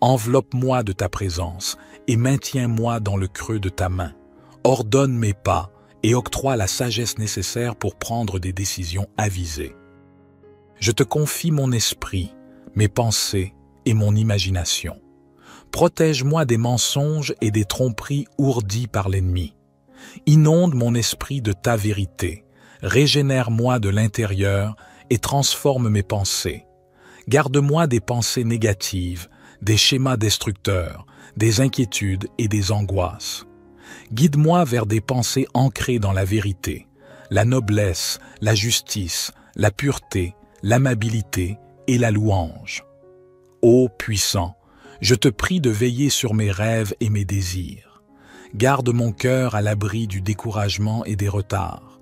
Enveloppe-moi de ta présence et maintiens-moi dans le creux de ta main. Ordonne mes pas et octroie la sagesse nécessaire pour prendre des décisions avisées. Je te confie mon esprit, mes pensées et mon imagination. Protège-moi des mensonges et des tromperies ourdies par l'ennemi. Inonde mon esprit de ta vérité, régénère-moi de l'intérieur et transforme mes pensées. Garde-moi des pensées négatives, des schémas destructeurs, des inquiétudes et des angoisses. Guide-moi vers des pensées ancrées dans la vérité, la noblesse, la justice, la pureté, l'amabilité et la louange. Ô puissant, je te prie de veiller sur mes rêves et mes désirs. Garde mon cœur à l'abri du découragement et des retards.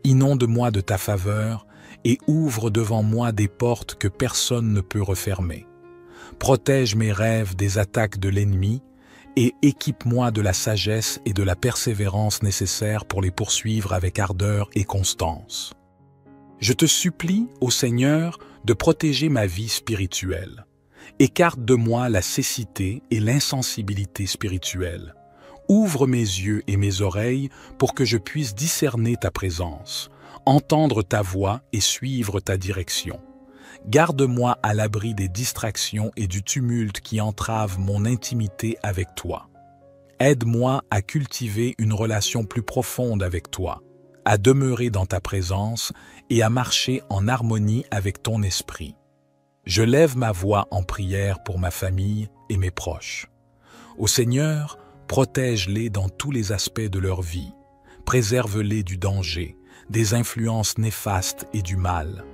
Inonde-moi de ta faveur et ouvre devant moi des portes que personne ne peut refermer. Protège mes rêves des attaques de l'ennemi et équipe-moi de la sagesse et de la persévérance nécessaires pour les poursuivre avec ardeur et constance. Je te supplie, ô Seigneur, de protéger ma vie spirituelle. Écarte de moi la cécité et l'insensibilité spirituelle. Ouvre mes yeux et mes oreilles pour que je puisse discerner ta présence, entendre ta voix et suivre ta direction. Garde-moi à l'abri des distractions et du tumulte qui entravent mon intimité avec toi. Aide-moi à cultiver une relation plus profonde avec toi, à demeurer dans ta présence et à marcher en harmonie avec ton esprit. Je lève ma voix en prière pour ma famille et mes proches. Ô Seigneur, protège-les dans tous les aspects de leur vie. Préserve-les du danger, des influences néfastes et du mal.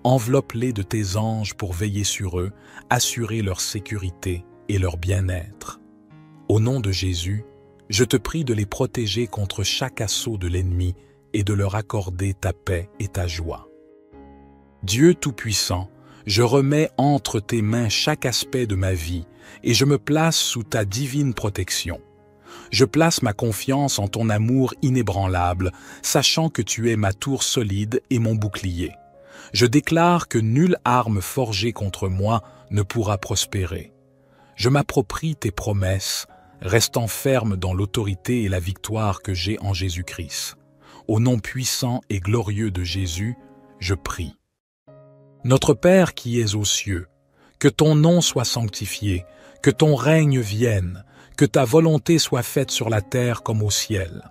Enveloppe-les de tes anges pour veiller sur eux, assurer leur sécurité et leur bien-être. Au nom de Jésus, je te prie de les protéger contre chaque assaut de l'ennemi et de leur accorder ta paix et ta joie. Dieu Tout-Puissant, je remets entre tes mains chaque aspect de ma vie et je me place sous ta divine protection. Je place ma confiance en ton amour inébranlable, sachant que tu es ma tour solide et mon bouclier. Je déclare que nulle arme forgée contre moi ne pourra prospérer. Je m'approprie tes promesses, restant ferme dans l'autorité et la victoire que j'ai en Jésus-Christ. Au nom puissant et glorieux de Jésus, je prie. Notre Père qui es aux cieux, que ton nom soit sanctifié, que ton règne vienne, que ta volonté soit faite sur la terre comme au ciel.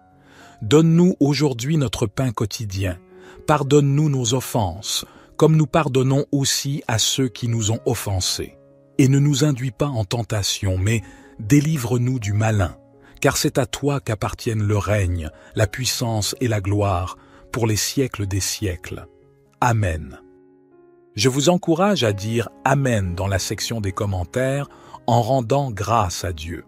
Donne-nous aujourd'hui notre pain quotidien. Pardonne-nous nos offenses, comme nous pardonnons aussi à ceux qui nous ont offensés. Et ne nous induis pas en tentation, mais délivre-nous du malin, car c'est à toi qu'appartiennent le règne, la puissance et la gloire, pour les siècles des siècles. Amen. Je vous encourage à dire « Amen » dans la section des commentaires en rendant grâce à Dieu.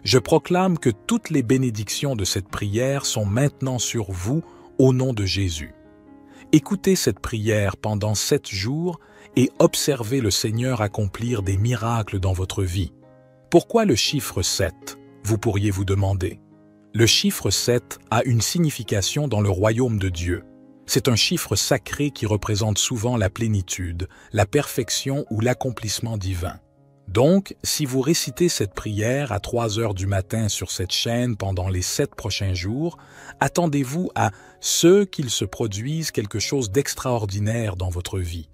Je proclame que toutes les bénédictions de cette prière sont maintenant sur vous au nom de Jésus. Écoutez cette prière pendant 7 jours et observez le Seigneur accomplir des miracles dans votre vie. Pourquoi le chiffre 7 ? Vous pourriez vous demander. Le chiffre 7 a une signification dans le royaume de Dieu. C'est un chiffre sacré qui représente souvent la plénitude, la perfection ou l'accomplissement divin. Donc, si vous récitez cette prière à 3 heures du matin sur cette chaîne pendant les 7 prochains jours, attendez-vous à ce qu'il se produise quelque chose d'extraordinaire dans votre vie.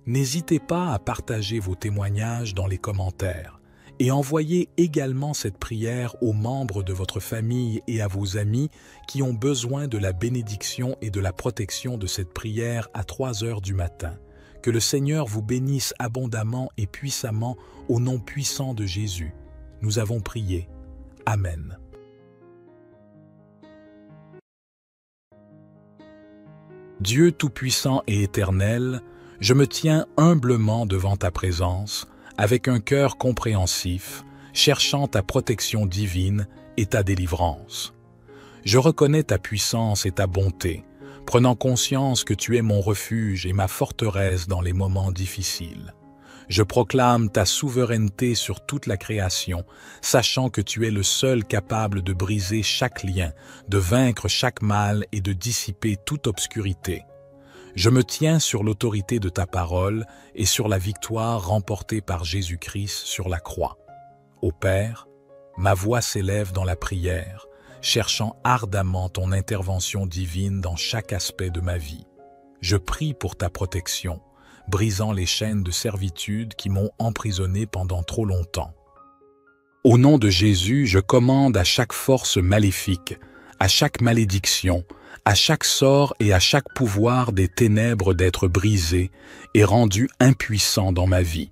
N'hésitez pas à partager vos témoignages dans les commentaires et envoyez également cette prière aux membres de votre famille et à vos amis qui ont besoin de la bénédiction et de la protection de cette prière à 3 heures du matin. Que le Seigneur vous bénisse abondamment et puissamment au nom puissant de Jésus. Nous avons prié. Amen. Dieu Tout-Puissant et Éternel, je me tiens humblement devant ta présence, avec un cœur compréhensif, cherchant ta protection divine et ta délivrance. Je reconnais ta puissance et ta bonté, prenant conscience que tu es mon refuge et ma forteresse dans les moments difficiles. Je proclame ta souveraineté sur toute la création, sachant que tu es le seul capable de briser chaque lien, de vaincre chaque mal et de dissiper toute obscurité. Je me tiens sur l'autorité de ta parole et sur la victoire remportée par Jésus-Christ sur la croix. Ô Père, ma voix s'élève dans la prière, cherchant ardemment ton intervention divine dans chaque aspect de ma vie. Je prie pour ta protection, brisant les chaînes de servitude qui m'ont emprisonné pendant trop longtemps. Au nom de Jésus, je commande à chaque force maléfique, à chaque malédiction, à chaque sort et à chaque pouvoir des ténèbres d'être brisés et rendus impuissants dans ma vie.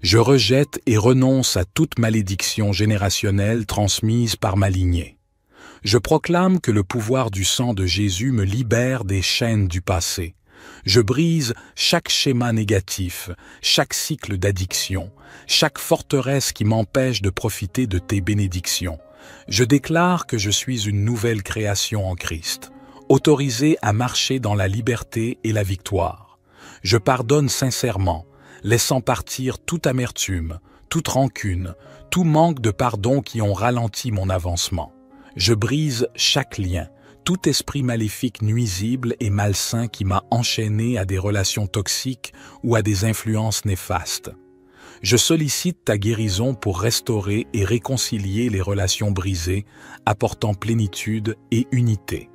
Je rejette et renonce à toute malédiction générationnelle transmise par ma lignée. Je proclame que le pouvoir du sang de Jésus me libère des chaînes du passé. Je brise chaque schéma négatif, chaque cycle d'addiction, chaque forteresse qui m'empêche de profiter de tes bénédictions. Je déclare que je suis une nouvelle création en Christ, autorisée à marcher dans la liberté et la victoire. Je pardonne sincèrement, laissant partir toute amertume, toute rancune, tout manque de pardon qui ont ralenti mon avancement. Je brise chaque lien, tout esprit maléfique nuisible et malsain qui m'a enchaîné à des relations toxiques ou à des influences néfastes. Je sollicite ta guérison pour restaurer et réconcilier les relations brisées, apportant plénitude et unité.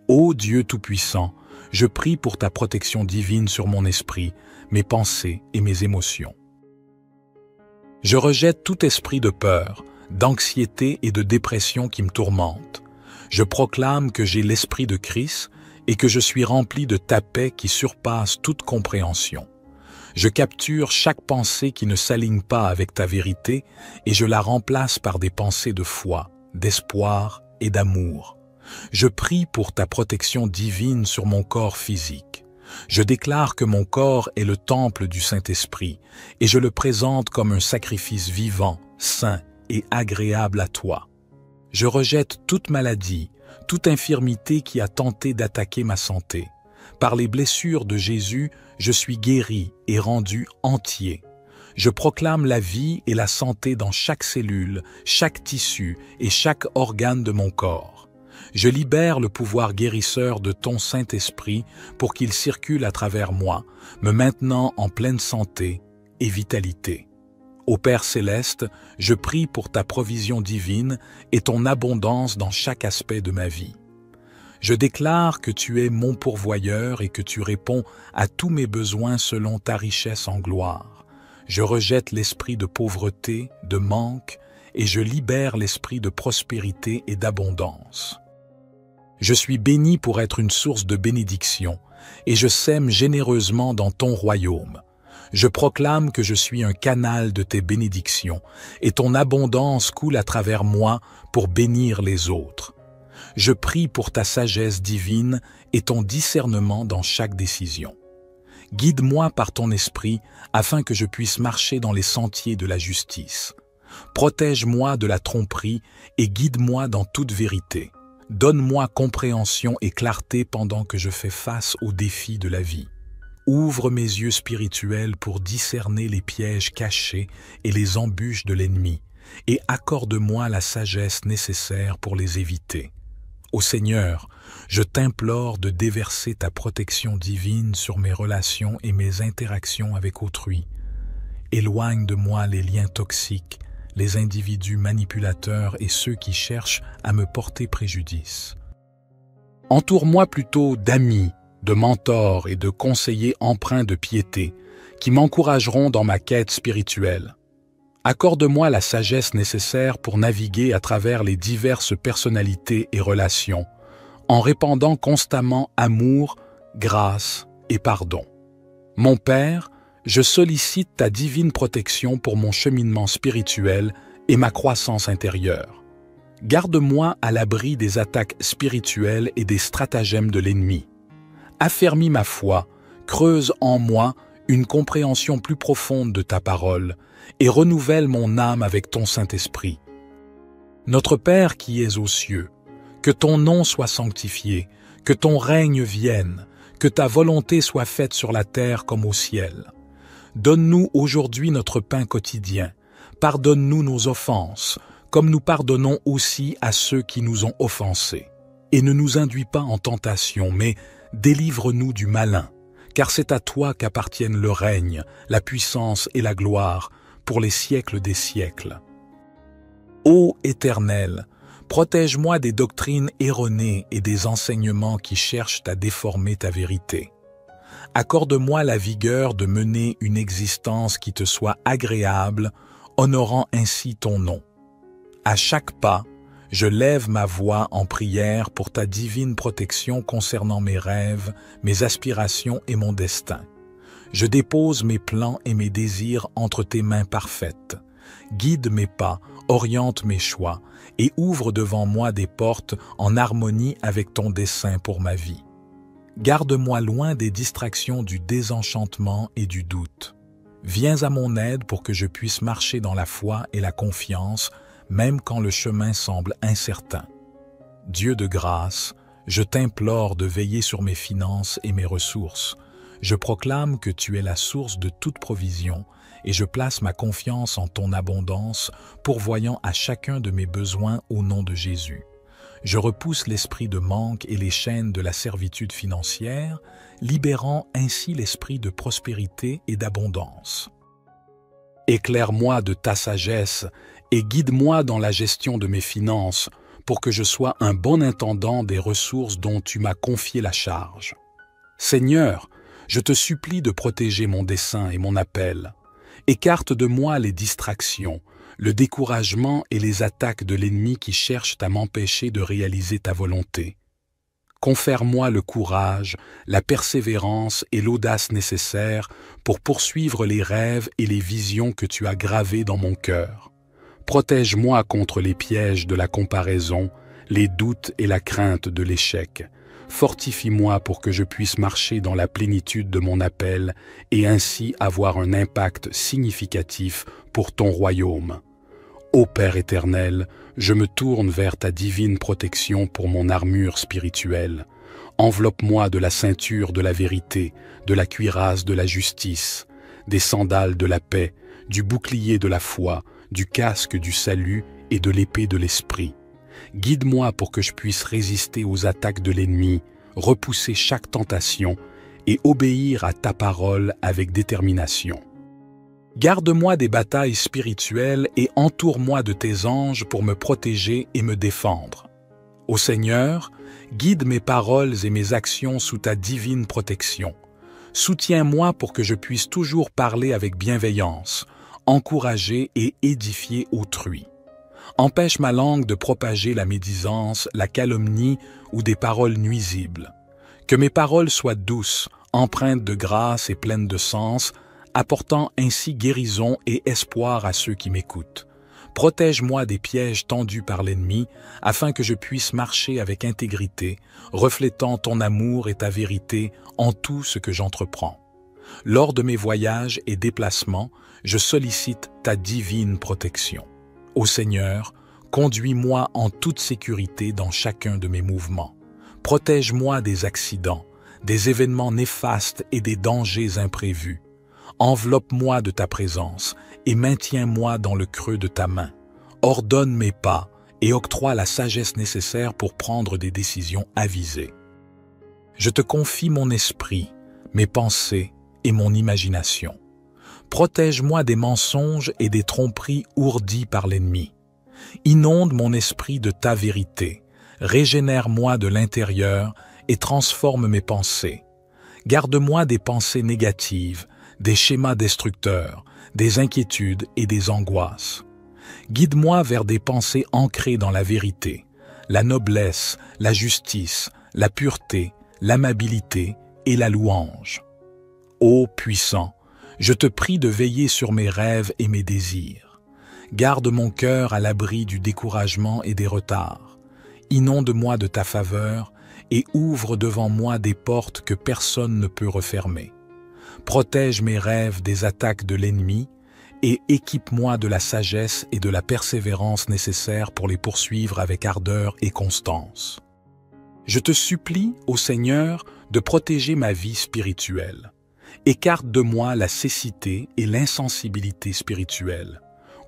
Ô Dieu Tout-Puissant, je prie pour ta protection divine sur mon esprit, mes pensées et mes émotions. Je rejette tout esprit de peur, d'anxiété et de dépression qui me tourmente. Je proclame que j'ai l'esprit de Christ et que je suis rempli de ta paix qui surpasse toute compréhension. Je capture chaque pensée qui ne s'aligne pas avec ta vérité et je la remplace par des pensées de foi, d'espoir et d'amour. Je prie pour ta protection divine sur mon corps physique. Je déclare que mon corps est le temple du Saint-Esprit et je le présente comme un sacrifice vivant, saint et agréable à toi. Je rejette toute maladie, toute infirmité qui a tenté d'attaquer ma santé. Par les blessures de Jésus, je suis guéri et rendu entier. Je proclame la vie et la santé dans chaque cellule, chaque tissu et chaque organe de mon corps. Je libère le pouvoir guérisseur de ton Saint-Esprit pour qu'il circule à travers moi, me maintenant en pleine santé et vitalité. Ô Père céleste, je prie pour ta provision divine et ton abondance dans chaque aspect de ma vie. Je déclare que tu es mon pourvoyeur et que tu réponds à tous mes besoins selon ta richesse en gloire. Je rejette l'esprit de pauvreté, de manque, et je libère l'esprit de prospérité et d'abondance. Je suis béni pour être une source de bénédiction, et je sème généreusement dans ton royaume. Je proclame que je suis un canal de tes bénédictions, et ton abondance coule à travers moi pour bénir les autres. Je prie pour ta sagesse divine et ton discernement dans chaque décision. Guide-moi par ton esprit afin que je puisse marcher dans les sentiers de la justice. Protège-moi de la tromperie et guide-moi dans toute vérité. Donne-moi compréhension et clarté pendant que je fais face aux défis de la vie. Ouvre mes yeux spirituels pour discerner les pièges cachés et les embûches de l'ennemi, et accorde-moi la sagesse nécessaire pour les éviter. Ô Seigneur, je t'implore de déverser ta protection divine sur mes relations et mes interactions avec autrui. Éloigne de moi les liens toxiques, les individus manipulateurs et ceux qui cherchent à me porter préjudice. Entoure-moi plutôt d'amis, de mentors et de conseillers empreints de piété qui m'encourageront dans ma quête spirituelle. Accorde-moi la sagesse nécessaire pour naviguer à travers les diverses personnalités et relations, en répandant constamment amour, grâce et pardon. Mon Père, je sollicite ta divine protection pour mon cheminement spirituel et ma croissance intérieure. Garde-moi à l'abri des attaques spirituelles et des stratagèmes de l'ennemi. Affermis ma foi, creuse en moi une compréhension plus profonde de ta parole et renouvelle mon âme avec ton Saint-Esprit. Notre Père qui es aux cieux, que ton nom soit sanctifié, que ton règne vienne, que ta volonté soit faite sur la terre comme au ciel. Donne-nous aujourd'hui notre pain quotidien. Pardonne-nous nos offenses, comme nous pardonnons aussi à ceux qui nous ont offensés. Et ne nous induis pas en tentation, mais délivre-nous du malin, car c'est à toi qu'appartiennent le règne, la puissance et la gloire, pour les siècles des siècles. Ô Éternel, protège-moi des doctrines erronées et des enseignements qui cherchent à déformer ta vérité. Accorde-moi la vigueur de mener une existence qui te soit agréable, honorant ainsi ton nom. À chaque pas, je lève ma voix en prière pour ta divine protection concernant mes rêves, mes aspirations et mon destin. Je dépose mes plans et mes désirs entre tes mains parfaites. Guide mes pas, oriente mes choix et ouvre devant moi des portes en harmonie avec ton dessein pour ma vie. Garde-moi loin des distractions du désenchantement et du doute. Viens à mon aide pour que je puisse marcher dans la foi et la confiance, même quand le chemin semble incertain. Dieu de grâce, je t'implore de veiller sur mes finances et mes ressources. Je proclame que tu es la source de toute provision et je place ma confiance en ton abondance, pourvoyant à chacun de mes besoins au nom de Jésus. Je repousse l'esprit de manque et les chaînes de la servitude financière, libérant ainsi l'esprit de prospérité et d'abondance. Éclaire-moi de ta sagesse et guide-moi dans la gestion de mes finances pour que je sois un bon intendant des ressources dont tu m'as confié la charge. Seigneur, je te supplie de protéger mon dessein et mon appel. Écarte de moi les distractions, le découragement et les attaques de l'ennemi qui cherchent à m'empêcher de réaliser ta volonté. Confère-moi le courage, la persévérance et l'audace nécessaires pour poursuivre les rêves et les visions que tu as gravés dans mon cœur. Protège-moi contre les pièges de la comparaison, les doutes et la crainte de l'échec. Fortifie-moi pour que je puisse marcher dans la plénitude de mon appel et ainsi avoir un impact significatif pour ton royaume. Ô Père éternel, je me tourne vers ta divine protection pour mon armure spirituelle. Enveloppe-moi de la ceinture de la vérité, de la cuirasse de la justice, des sandales de la paix, du bouclier de la foi, du casque du salut et de l'épée de l'esprit. Guide-moi pour que je puisse résister aux attaques de l'ennemi, repousser chaque tentation et obéir à ta parole avec détermination. Garde-moi des batailles spirituelles et entoure-moi de tes anges pour me protéger et me défendre. Ô Seigneur, guide mes paroles et mes actions sous ta divine protection. Soutiens-moi pour que je puisse toujours parler avec bienveillance, encourager et édifier autrui. Empêche ma langue de propager la médisance, la calomnie ou des paroles nuisibles. Que mes paroles soient douces, empreintes de grâce et pleines de sens, apportant ainsi guérison et espoir à ceux qui m'écoutent. Protège-moi des pièges tendus par l'ennemi, afin que je puisse marcher avec intégrité, reflétant ton amour et ta vérité en tout ce que j'entreprends. Lors de mes voyages et déplacements, je sollicite ta divine protection. Ô Seigneur, conduis-moi en toute sécurité dans chacun de mes mouvements. Protège-moi des accidents, des événements néfastes et des dangers imprévus. Enveloppe-moi de ta présence et maintiens-moi dans le creux de ta main. Ordonne mes pas et octroie la sagesse nécessaire pour prendre des décisions avisées. Je te confie mon esprit, mes pensées et mon imagination. Protège-moi des mensonges et des tromperies ourdies par l'ennemi. Inonde mon esprit de ta vérité, régénère-moi de l'intérieur et transforme mes pensées. Garde-moi des pensées négatives, des schémas destructeurs, des inquiétudes et des angoisses. Guide-moi vers des pensées ancrées dans la vérité, la noblesse, la justice, la pureté, l'amabilité et la louange. Ô puissant, je te prie de veiller sur mes rêves et mes désirs. Garde mon cœur à l'abri du découragement et des retards. Inonde-moi de ta faveur et ouvre devant moi des portes que personne ne peut refermer. Protège mes rêves des attaques de l'ennemi et équipe-moi de la sagesse et de la persévérance nécessaires pour les poursuivre avec ardeur et constance. Je te supplie, ô Seigneur, de protéger ma vie spirituelle. Écarte de moi la cécité et l'insensibilité spirituelle.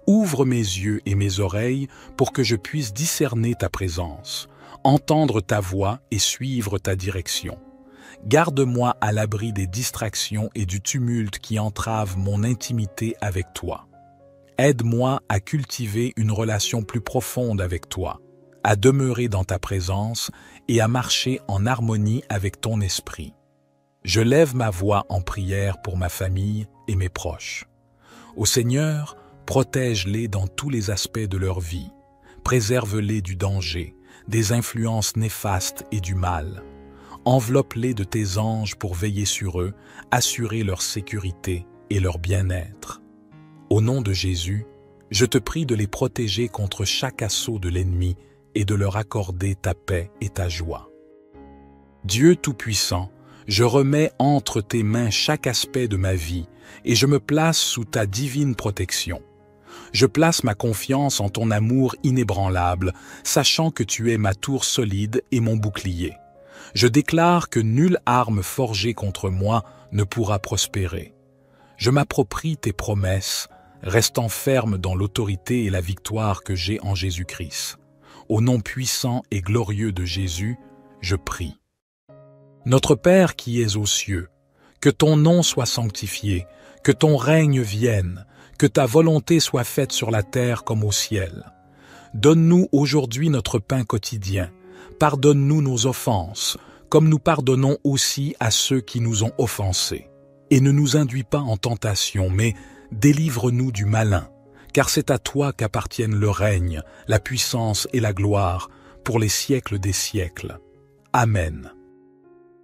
Ouvre mes yeux et mes oreilles pour que je puisse discerner ta présence, entendre ta voix et suivre ta direction. Garde-moi à l'abri des distractions et du tumulte qui entravent mon intimité avec toi. Aide-moi à cultiver une relation plus profonde avec toi, à demeurer dans ta présence et à marcher en harmonie avec ton esprit. Je lève ma voix en prière pour ma famille et mes proches. Ô Seigneur, protège-les dans tous les aspects de leur vie. Préserve-les du danger, des influences néfastes et du mal. Enveloppe-les de tes anges pour veiller sur eux, assurer leur sécurité et leur bien-être. Au nom de Jésus, je te prie de les protéger contre chaque assaut de l'ennemi et de leur accorder ta paix et ta joie. Dieu Tout-Puissant, je remets entre tes mains chaque aspect de ma vie et je me place sous ta divine protection. Je place ma confiance en ton amour inébranlable, sachant que tu es ma tour solide et mon bouclier. Je déclare que nulle arme forgée contre moi ne pourra prospérer. Je m'approprie tes promesses, restant ferme dans l'autorité et la victoire que j'ai en Jésus-Christ. Au nom puissant et glorieux de Jésus, je prie. Notre Père qui es aux cieux, que ton nom soit sanctifié, que ton règne vienne, que ta volonté soit faite sur la terre comme au ciel. Donne-nous aujourd'hui notre pain quotidien. Pardonne-nous nos offenses, comme nous pardonnons aussi à ceux qui nous ont offensés. Et ne nous induis pas en tentation, mais délivre-nous du malin, car c'est à toi qu'appartiennent le règne, la puissance et la gloire, pour les siècles des siècles. Amen.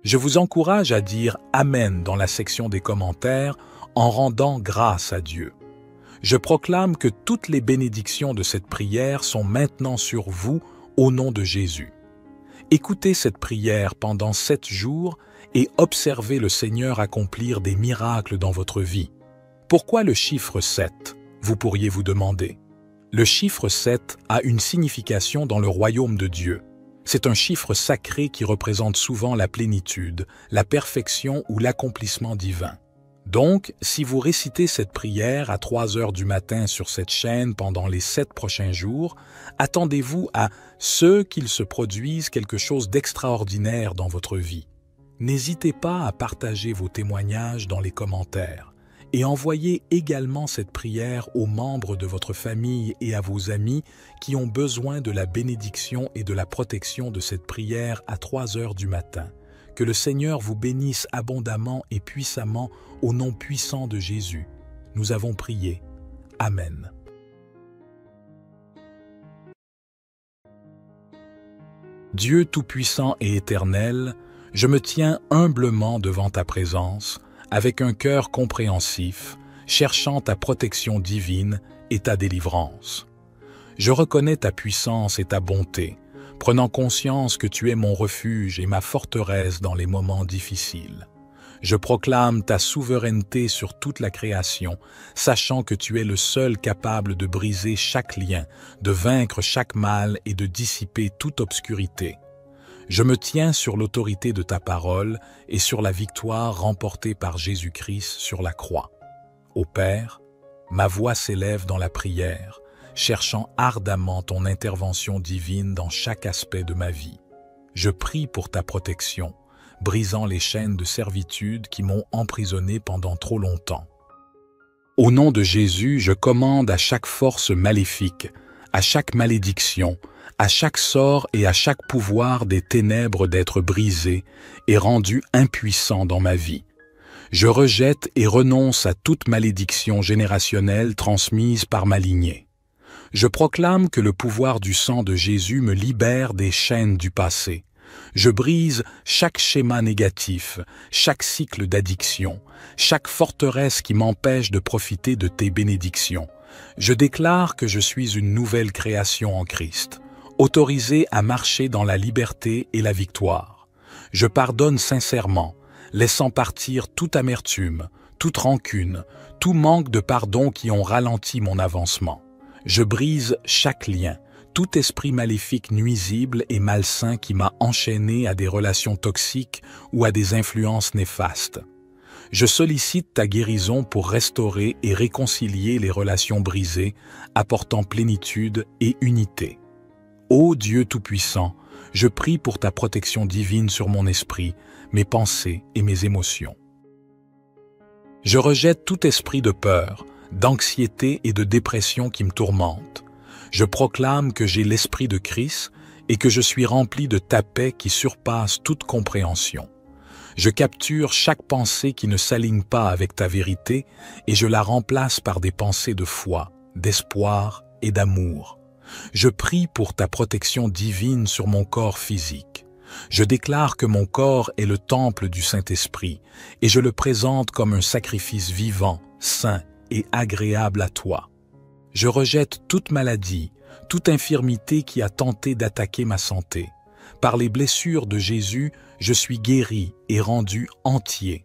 Je vous encourage à dire « Amen » dans la section des commentaires en rendant grâce à Dieu. Je proclame que toutes les bénédictions de cette prière sont maintenant sur vous au nom de Jésus. Écoutez cette prière pendant 7 jours et observez le Seigneur accomplir des miracles dans votre vie. Pourquoi le chiffre 7 ? Vous pourriez vous demander. Le chiffre 7 a une signification dans le royaume de Dieu. C'est un chiffre sacré qui représente souvent la plénitude, la perfection ou l'accomplissement divin. Donc, si vous récitez cette prière à 3 heures du matin sur cette chaîne pendant les 7 prochains jours, attendez-vous à ce qu'il se produise quelque chose d'extraordinaire dans votre vie. N'hésitez pas à partager vos témoignages dans les commentaires et envoyez également cette prière aux membres de votre famille et à vos amis qui ont besoin de la bénédiction et de la protection de cette prière à 3 heures du matin. Que le Seigneur vous bénisse abondamment et puissamment au nom puissant de Jésus. Nous avons prié. Amen. Dieu Tout-Puissant et Éternel, je me tiens humblement devant ta présence, avec un cœur compréhensif, cherchant ta protection divine et ta délivrance. Je reconnais ta puissance et ta bonté, prenant conscience que tu es mon refuge et ma forteresse dans les moments difficiles. Je proclame ta souveraineté sur toute la création, sachant que tu es le seul capable de briser chaque lien, de vaincre chaque mal et de dissiper toute obscurité. Je me tiens sur l'autorité de ta parole et sur la victoire remportée par Jésus-Christ sur la croix. Ô Père, ma voix s'élève dans la prière, cherchant ardemment ton intervention divine dans chaque aspect de ma vie. Je prie pour ta protection, brisant les chaînes de servitude qui m'ont emprisonné pendant trop longtemps. Au nom de Jésus, je commande à chaque force maléfique, à chaque malédiction, à chaque sort et à chaque pouvoir des ténèbres d'être brisés et rendus impuissants dans ma vie. Je rejette et renonce à toute malédiction générationnelle transmise par ma lignée. Je proclame que le pouvoir du sang de Jésus me libère des chaînes du passé. Je brise chaque schéma négatif, chaque cycle d'addiction, chaque forteresse qui m'empêche de profiter de tes bénédictions. Je déclare que je suis une nouvelle création en Christ, autorisée à marcher dans la liberté et la victoire. Je pardonne sincèrement, laissant partir toute amertume, toute rancune, tout manque de pardon qui ont ralenti mon avancement. Je brise chaque lien, tout esprit maléfique nuisible et malsain qui m'a enchaîné à des relations toxiques ou à des influences néfastes. Je sollicite ta guérison pour restaurer et réconcilier les relations brisées, apportant plénitude et unité. Ô Dieu Tout-Puissant, je prie pour ta protection divine sur mon esprit, mes pensées et mes émotions. Je rejette tout esprit de peur, d'anxiété et de dépression qui me tourmente. Je proclame que j'ai l'esprit de Christ et que je suis rempli de ta paix qui surpasse toute compréhension. Je capture chaque pensée qui ne s'aligne pas avec ta vérité et je la remplace par des pensées de foi, d'espoir et d'amour. Je prie pour ta protection divine sur mon corps physique. Je déclare que mon corps est le temple du Saint-Esprit et je le présente comme un sacrifice vivant, saint et agréable à toi. Je rejette toute maladie, toute infirmité qui a tenté d'attaquer ma santé. Par les blessures de Jésus, je suis guéri et rendu entier.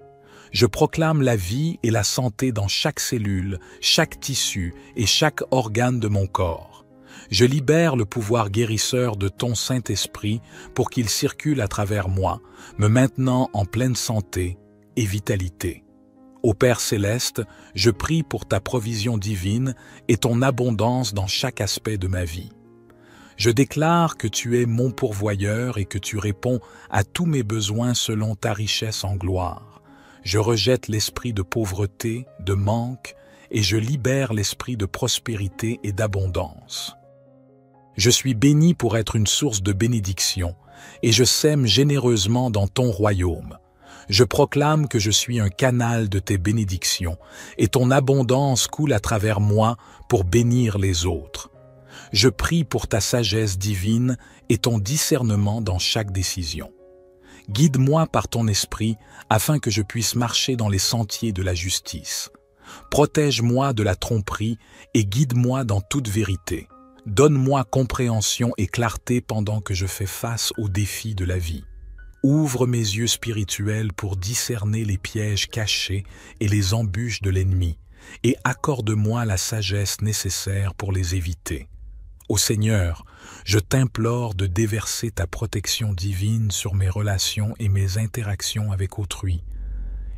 Je proclame la vie et la santé dans chaque cellule, chaque tissu et chaque organe de mon corps. Je libère le pouvoir guérisseur de ton Saint-Esprit pour qu'il circule à travers moi, me maintenant en pleine santé et vitalité. Ô Père céleste, je prie pour ta provision divine et ton abondance dans chaque aspect de ma vie. Je déclare que tu es mon pourvoyeur et que tu réponds à tous mes besoins selon ta richesse en gloire. Je rejette l'esprit de pauvreté, de manque, et je libère l'esprit de prospérité et d'abondance. Je suis béni pour être une source de bénédiction, et je sème généreusement dans ton royaume. Je proclame que je suis un canal de tes bénédictions, et ton abondance coule à travers moi pour bénir les autres. Je prie pour ta sagesse divine et ton discernement dans chaque décision. Guide-moi par ton esprit afin que je puisse marcher dans les sentiers de la justice. Protège-moi de la tromperie et guide-moi dans toute vérité. Donne-moi compréhension et clarté pendant que je fais face aux défis de la vie. Ouvre mes yeux spirituels pour discerner les pièges cachés et les embûches de l'ennemi, et accorde-moi la sagesse nécessaire pour les éviter. Ô Seigneur, je t'implore de déverser ta protection divine sur mes relations et mes interactions avec autrui.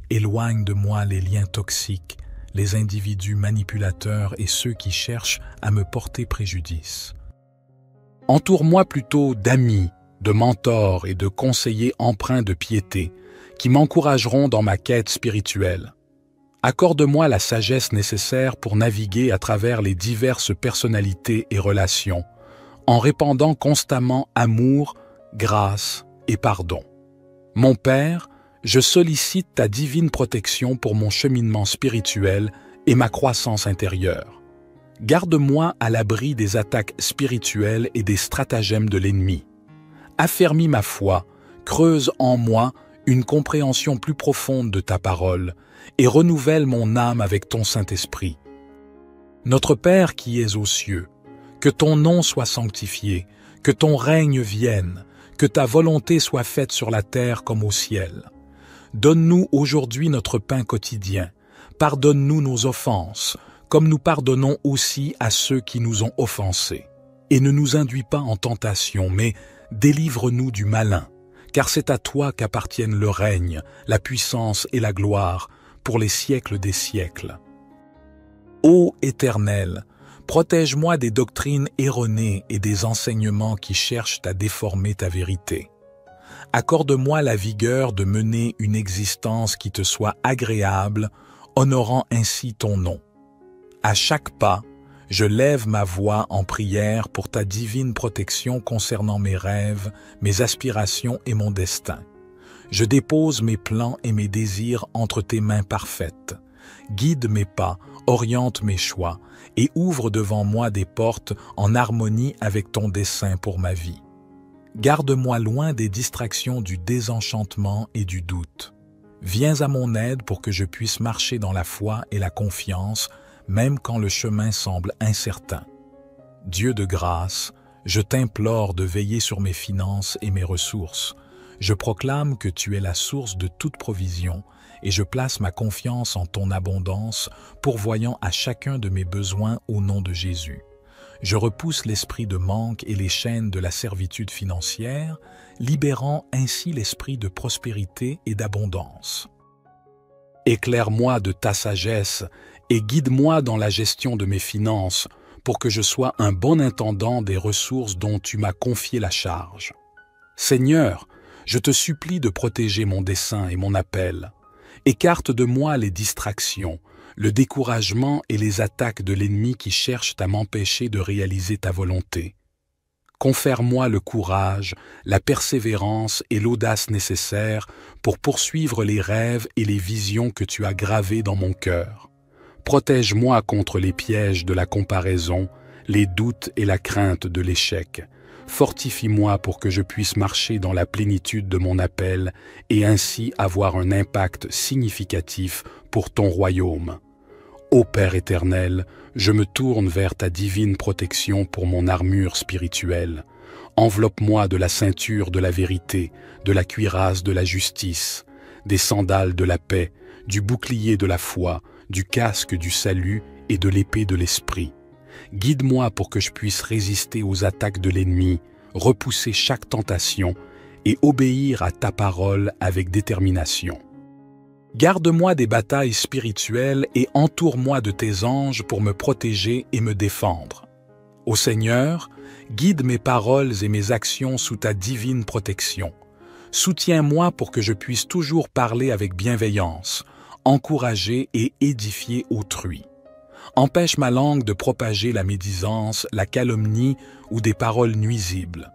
Éloigne de moi les liens toxiques, les individus manipulateurs et ceux qui cherchent à me porter préjudice. Entoure-moi plutôt d'amis, de mentors et de conseillers empreints de piété qui m'encourageront dans ma quête spirituelle. Accorde-moi la sagesse nécessaire pour naviguer à travers les diverses personnalités et relations, en répandant constamment amour, grâce et pardon. Mon Père, je sollicite ta divine protection pour mon cheminement spirituel et ma croissance intérieure. Garde-moi à l'abri des attaques spirituelles et des stratagèmes de l'ennemi. Affermis ma foi, creuse en moi une compréhension plus profonde de ta parole et renouvelle mon âme avec ton Saint-Esprit. Notre Père qui es aux cieux, que ton nom soit sanctifié, que ton règne vienne, que ta volonté soit faite sur la terre comme au ciel. Donne-nous aujourd'hui notre pain quotidien. Pardonne-nous nos offenses, comme nous pardonnons aussi à ceux qui nous ont offensés. Et ne nous induis pas en tentation, mais délivre-nous du malin, car c'est à toi qu'appartiennent le règne, la puissance et la gloire, pour les siècles des siècles. Ô Éternel, protège-moi des doctrines erronées et des enseignements qui cherchent à déformer ta vérité. Accorde-moi la vigueur de mener une existence qui te soit agréable, honorant ainsi ton nom. À chaque pas, je lève ma voix en prière pour ta divine protection concernant mes rêves, mes aspirations et mon destin. Je dépose mes plans et mes désirs entre tes mains parfaites. Guide mes pas, oriente mes choix et ouvre devant moi des portes en harmonie avec ton dessein pour ma vie. Garde-moi loin des distractions du désenchantement et du doute. Viens à mon aide pour que je puisse marcher dans la foi et la confiance, même quand le chemin semble incertain. Dieu de grâce, je t'implore de veiller sur mes finances et mes ressources. Je proclame que tu es la source de toute provision et je place ma confiance en ton abondance, pourvoyant à chacun de mes besoins au nom de Jésus. Je repousse l'esprit de manque et les chaînes de la servitude financière, libérant ainsi l'esprit de prospérité et d'abondance. Éclaire-moi de ta sagesse et guide-moi dans la gestion de mes finances pour que je sois un bon intendant des ressources dont tu m'as confié la charge. Seigneur, je te supplie de protéger mon dessein et mon appel. Écarte de moi les distractions, le découragement et les attaques de l'ennemi qui cherchent à m'empêcher de réaliser ta volonté. Confère-moi le courage, la persévérance et l'audace nécessaires pour poursuivre les rêves et les visions que tu as gravés dans mon cœur. Protège-moi contre les pièges de la comparaison, les doutes et la crainte de l'échec. Fortifie-moi pour que je puisse marcher dans la plénitude de mon appel et ainsi avoir un impact significatif pour ton royaume. Ô Père éternel, je me tourne vers ta divine protection pour mon armure spirituelle. Enveloppe-moi de la ceinture de la vérité, de la cuirasse de la justice, des sandales de la paix, du bouclier de la foi, du casque du salut et de l'épée de l'esprit. Guide-moi pour que je puisse résister aux attaques de l'ennemi, repousser chaque tentation et obéir à ta parole avec détermination. Garde-moi des batailles spirituelles et entoure-moi de tes anges pour me protéger et me défendre. Ô Seigneur, guide mes paroles et mes actions sous ta divine protection. Soutiens-moi pour que je puisse toujours parler avec bienveillance, encourager et édifier autrui. Empêche ma langue de propager la médisance, la calomnie ou des paroles nuisibles.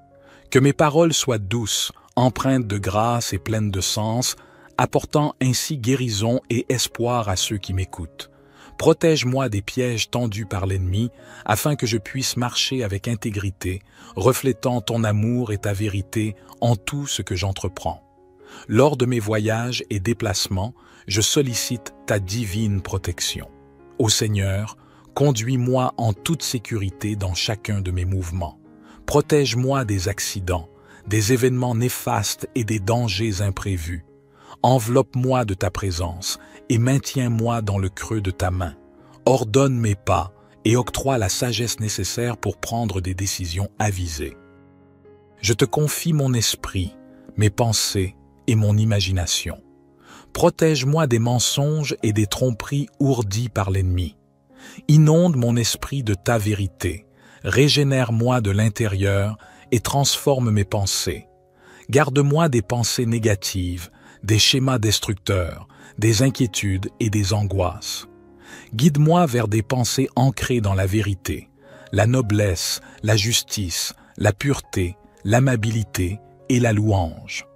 Que mes paroles soient douces, empreintes de grâce et pleines de sens, apportant ainsi guérison et espoir à ceux qui m'écoutent. Protège-moi des pièges tendus par l'ennemi, afin que je puisse marcher avec intégrité, reflétant ton amour et ta vérité en tout ce que j'entreprends. Lors de mes voyages et déplacements, je sollicite ta divine protection. Ô Seigneur, conduis-moi en toute sécurité dans chacun de mes mouvements. Protège-moi des accidents, des événements néfastes et des dangers imprévus. Enveloppe-moi de ta présence et maintiens-moi dans le creux de ta main. Ordonne mes pas et octroie la sagesse nécessaire pour prendre des décisions avisées. Je te confie mon esprit, mes pensées et mon imagination. Protège-moi des mensonges et des tromperies ourdies par l'ennemi. Inonde mon esprit de ta vérité. Régénère-moi de l'intérieur et transforme mes pensées. Garde-moi des pensées négatives, des schémas destructeurs, des inquiétudes et des angoisses. Guide-moi vers des pensées ancrées dans la vérité, la noblesse, la justice, la pureté, l'amabilité et la louange.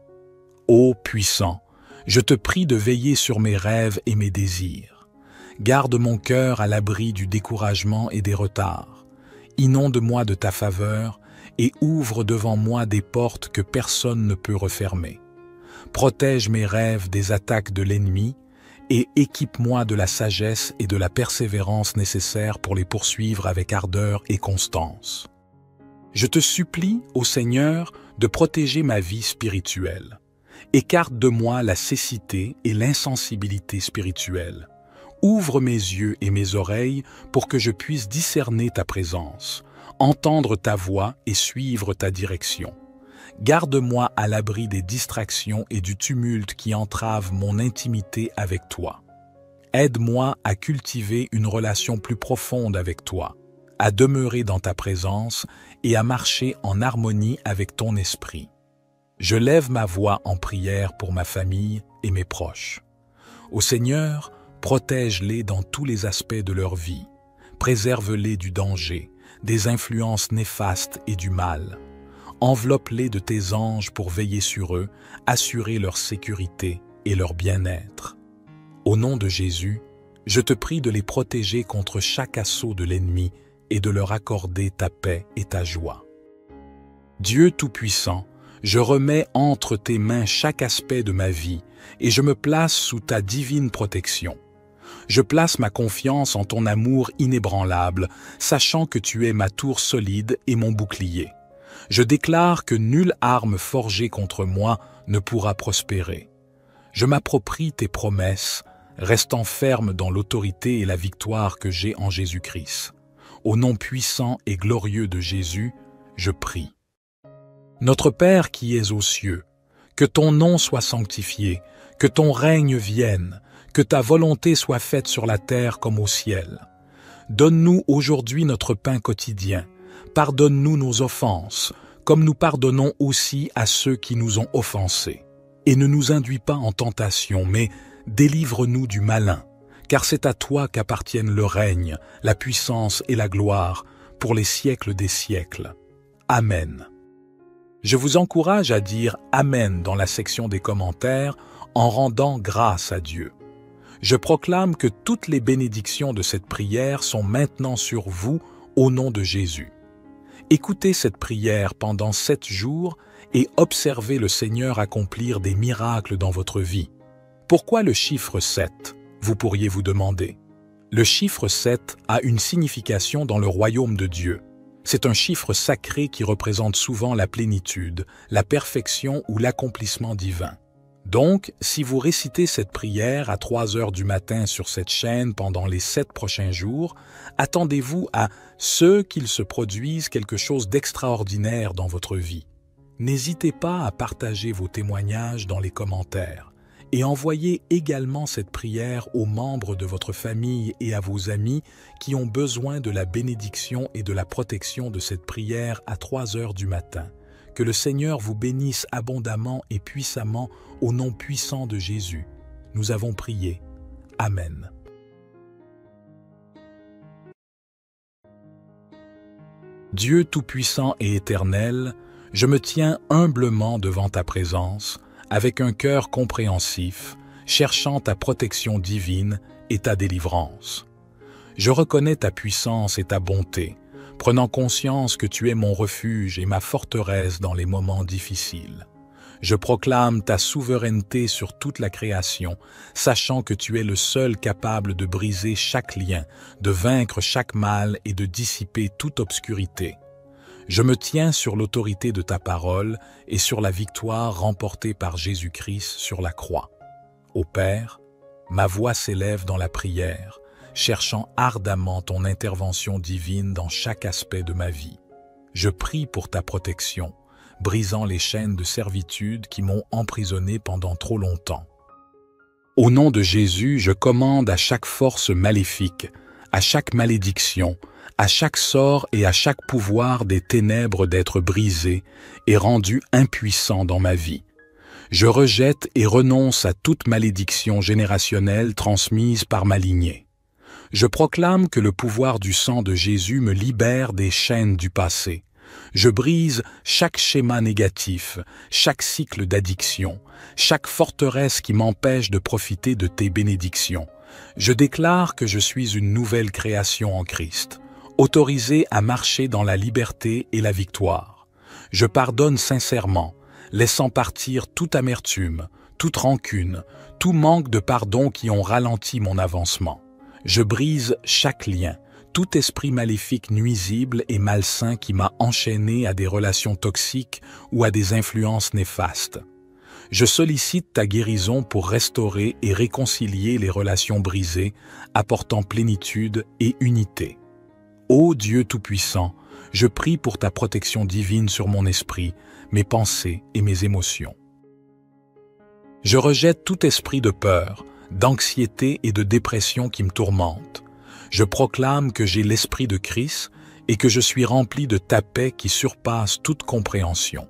Ô puissant, je te prie de veiller sur mes rêves et mes désirs. Garde mon cœur à l'abri du découragement et des retards. Inonde-moi de ta faveur et ouvre devant moi des portes que personne ne peut refermer. Protège mes rêves des attaques de l'ennemi et équipe-moi de la sagesse et de la persévérance nécessaires pour les poursuivre avec ardeur et constance. Je te supplie, ô Seigneur, de protéger ma vie spirituelle. Écarte de moi la cécité et l'insensibilité spirituelle. Ouvre mes yeux et mes oreilles pour que je puisse discerner ta présence, entendre ta voix et suivre ta direction. Garde-moi à l'abri des distractions et du tumulte qui entravent mon intimité avec toi. Aide-moi à cultiver une relation plus profonde avec toi, à demeurer dans ta présence et à marcher en harmonie avec ton esprit. Je lève ma voix en prière pour ma famille et mes proches. Ô Seigneur, protège-les dans tous les aspects de leur vie. Préserve-les du danger, des influences néfastes et du mal. Enveloppe-les de tes anges pour veiller sur eux, assurer leur sécurité et leur bien-être. Au nom de Jésus, je te prie de les protéger contre chaque assaut de l'ennemi et de leur accorder ta paix et ta joie. Dieu Tout-Puissant, je remets entre tes mains chaque aspect de ma vie et je me place sous ta divine protection. Je place ma confiance en ton amour inébranlable, sachant que tu es ma tour solide et mon bouclier. Je déclare que nulle arme forgée contre moi ne pourra prospérer. Je m'approprie tes promesses, restant ferme dans l'autorité et la victoire que j'ai en Jésus-Christ. Au nom puissant et glorieux de Jésus, je prie. Notre Père qui es aux cieux, que ton nom soit sanctifié, que ton règne vienne, que ta volonté soit faite sur la terre comme au ciel. Donne-nous aujourd'hui notre pain quotidien. Pardonne-nous nos offenses, comme nous pardonnons aussi à ceux qui nous ont offensés. Et ne nous induis pas en tentation, mais délivre-nous du malin, car c'est à toi qu'appartiennent le règne, la puissance et la gloire, pour les siècles des siècles. Amen. Je vous encourage à dire « Amen » dans la section des commentaires en rendant grâce à Dieu. Je proclame que toutes les bénédictions de cette prière sont maintenant sur vous au nom de Jésus. Écoutez cette prière pendant 7 jours et observez le Seigneur accomplir des miracles dans votre vie. Pourquoi le chiffre 7 ? Vous pourriez vous demander. Le chiffre 7 a une signification dans le royaume de Dieu. C'est un chiffre sacré qui représente souvent la plénitude, la perfection ou l'accomplissement divin. Donc, si vous récitez cette prière à 3 heures du matin sur cette chaîne pendant les 7 prochains jours, attendez-vous à ce qu'il se produise quelque chose d'extraordinaire dans votre vie. N'hésitez pas à partager vos témoignages dans les commentaires et envoyez également cette prière aux membres de votre famille et à vos amis qui ont besoin de la bénédiction et de la protection de cette prière à 3 heures du matin. Que le Seigneur vous bénisse abondamment et puissamment au nom puissant de Jésus. Nous avons prié. Amen. Dieu Tout-Puissant et Éternel, je me tiens humblement devant ta présence, avec un cœur compréhensif, cherchant ta protection divine et ta délivrance. Je reconnais ta puissance et ta bonté, prenant conscience que tu es mon refuge et ma forteresse dans les moments difficiles. Je proclame ta souveraineté sur toute la création, sachant que tu es le seul capable de briser chaque lien, de vaincre chaque mal et de dissiper toute obscurité. Je me tiens sur l'autorité de ta parole et sur la victoire remportée par Jésus-Christ sur la croix. Ô Père, ma voix s'élève dans la prière, cherchant ardemment ton intervention divine dans chaque aspect de ma vie. Je prie pour ta protection, brisant les chaînes de servitude qui m'ont emprisonné pendant trop longtemps. Au nom de Jésus, je commande à chaque force maléfique, à chaque malédiction, à chaque sort et à chaque pouvoir des ténèbres d'être brisés et rendus impuissants dans ma vie. Je rejette et renonce à toute malédiction générationnelle transmise par ma lignée. Je proclame que le pouvoir du sang de Jésus me libère des chaînes du passé. Je brise chaque schéma négatif, chaque cycle d'addiction, chaque forteresse qui m'empêche de profiter de tes bénédictions. Je déclare que je suis une nouvelle création en Christ, autorisée à marcher dans la liberté et la victoire. Je pardonne sincèrement, laissant partir toute amertume, toute rancune, tout manque de pardon qui ont ralenti mon avancement. Je brise chaque lien, tout esprit maléfique nuisible et malsain qui m'a enchaîné à des relations toxiques ou à des influences néfastes. Je sollicite ta guérison pour restaurer et réconcilier les relations brisées, apportant plénitude et unité. Ô Dieu Tout-Puissant, je prie pour ta protection divine sur mon esprit, mes pensées et mes émotions. Je rejette tout esprit de peur, d'anxiété et de dépression qui me tourmente. Je proclame que j'ai l'esprit de Christ et que je suis rempli de ta paix qui surpasse toute compréhension.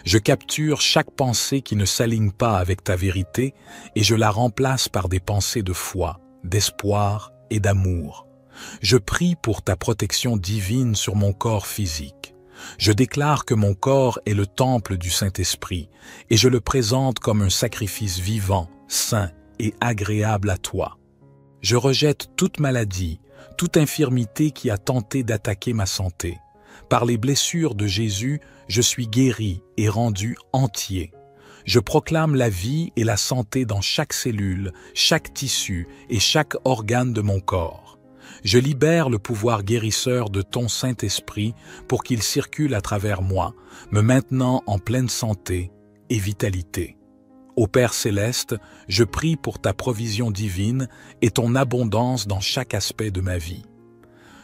Je capture chaque pensée qui ne s'aligne pas avec ta vérité et je la remplace par des pensées de foi, d'espoir et d'amour. Je prie pour ta protection divine sur mon corps physique. Je déclare que mon corps est le temple du Saint-Esprit et je le présente comme un sacrifice vivant, saint et agréable à toi. Je rejette toute maladie, toute infirmité qui a tenté d'attaquer ma santé. Par les blessures de Jésus, je suis guéri et rendu entier. Je proclame la vie et la santé dans chaque cellule, chaque tissu et chaque organe de mon corps. Je libère le pouvoir guérisseur de ton Saint-Esprit pour qu'il circule à travers moi, me maintenant en pleine santé et vitalité. Ô Père céleste, je prie pour ta provision divine et ton abondance dans chaque aspect de ma vie.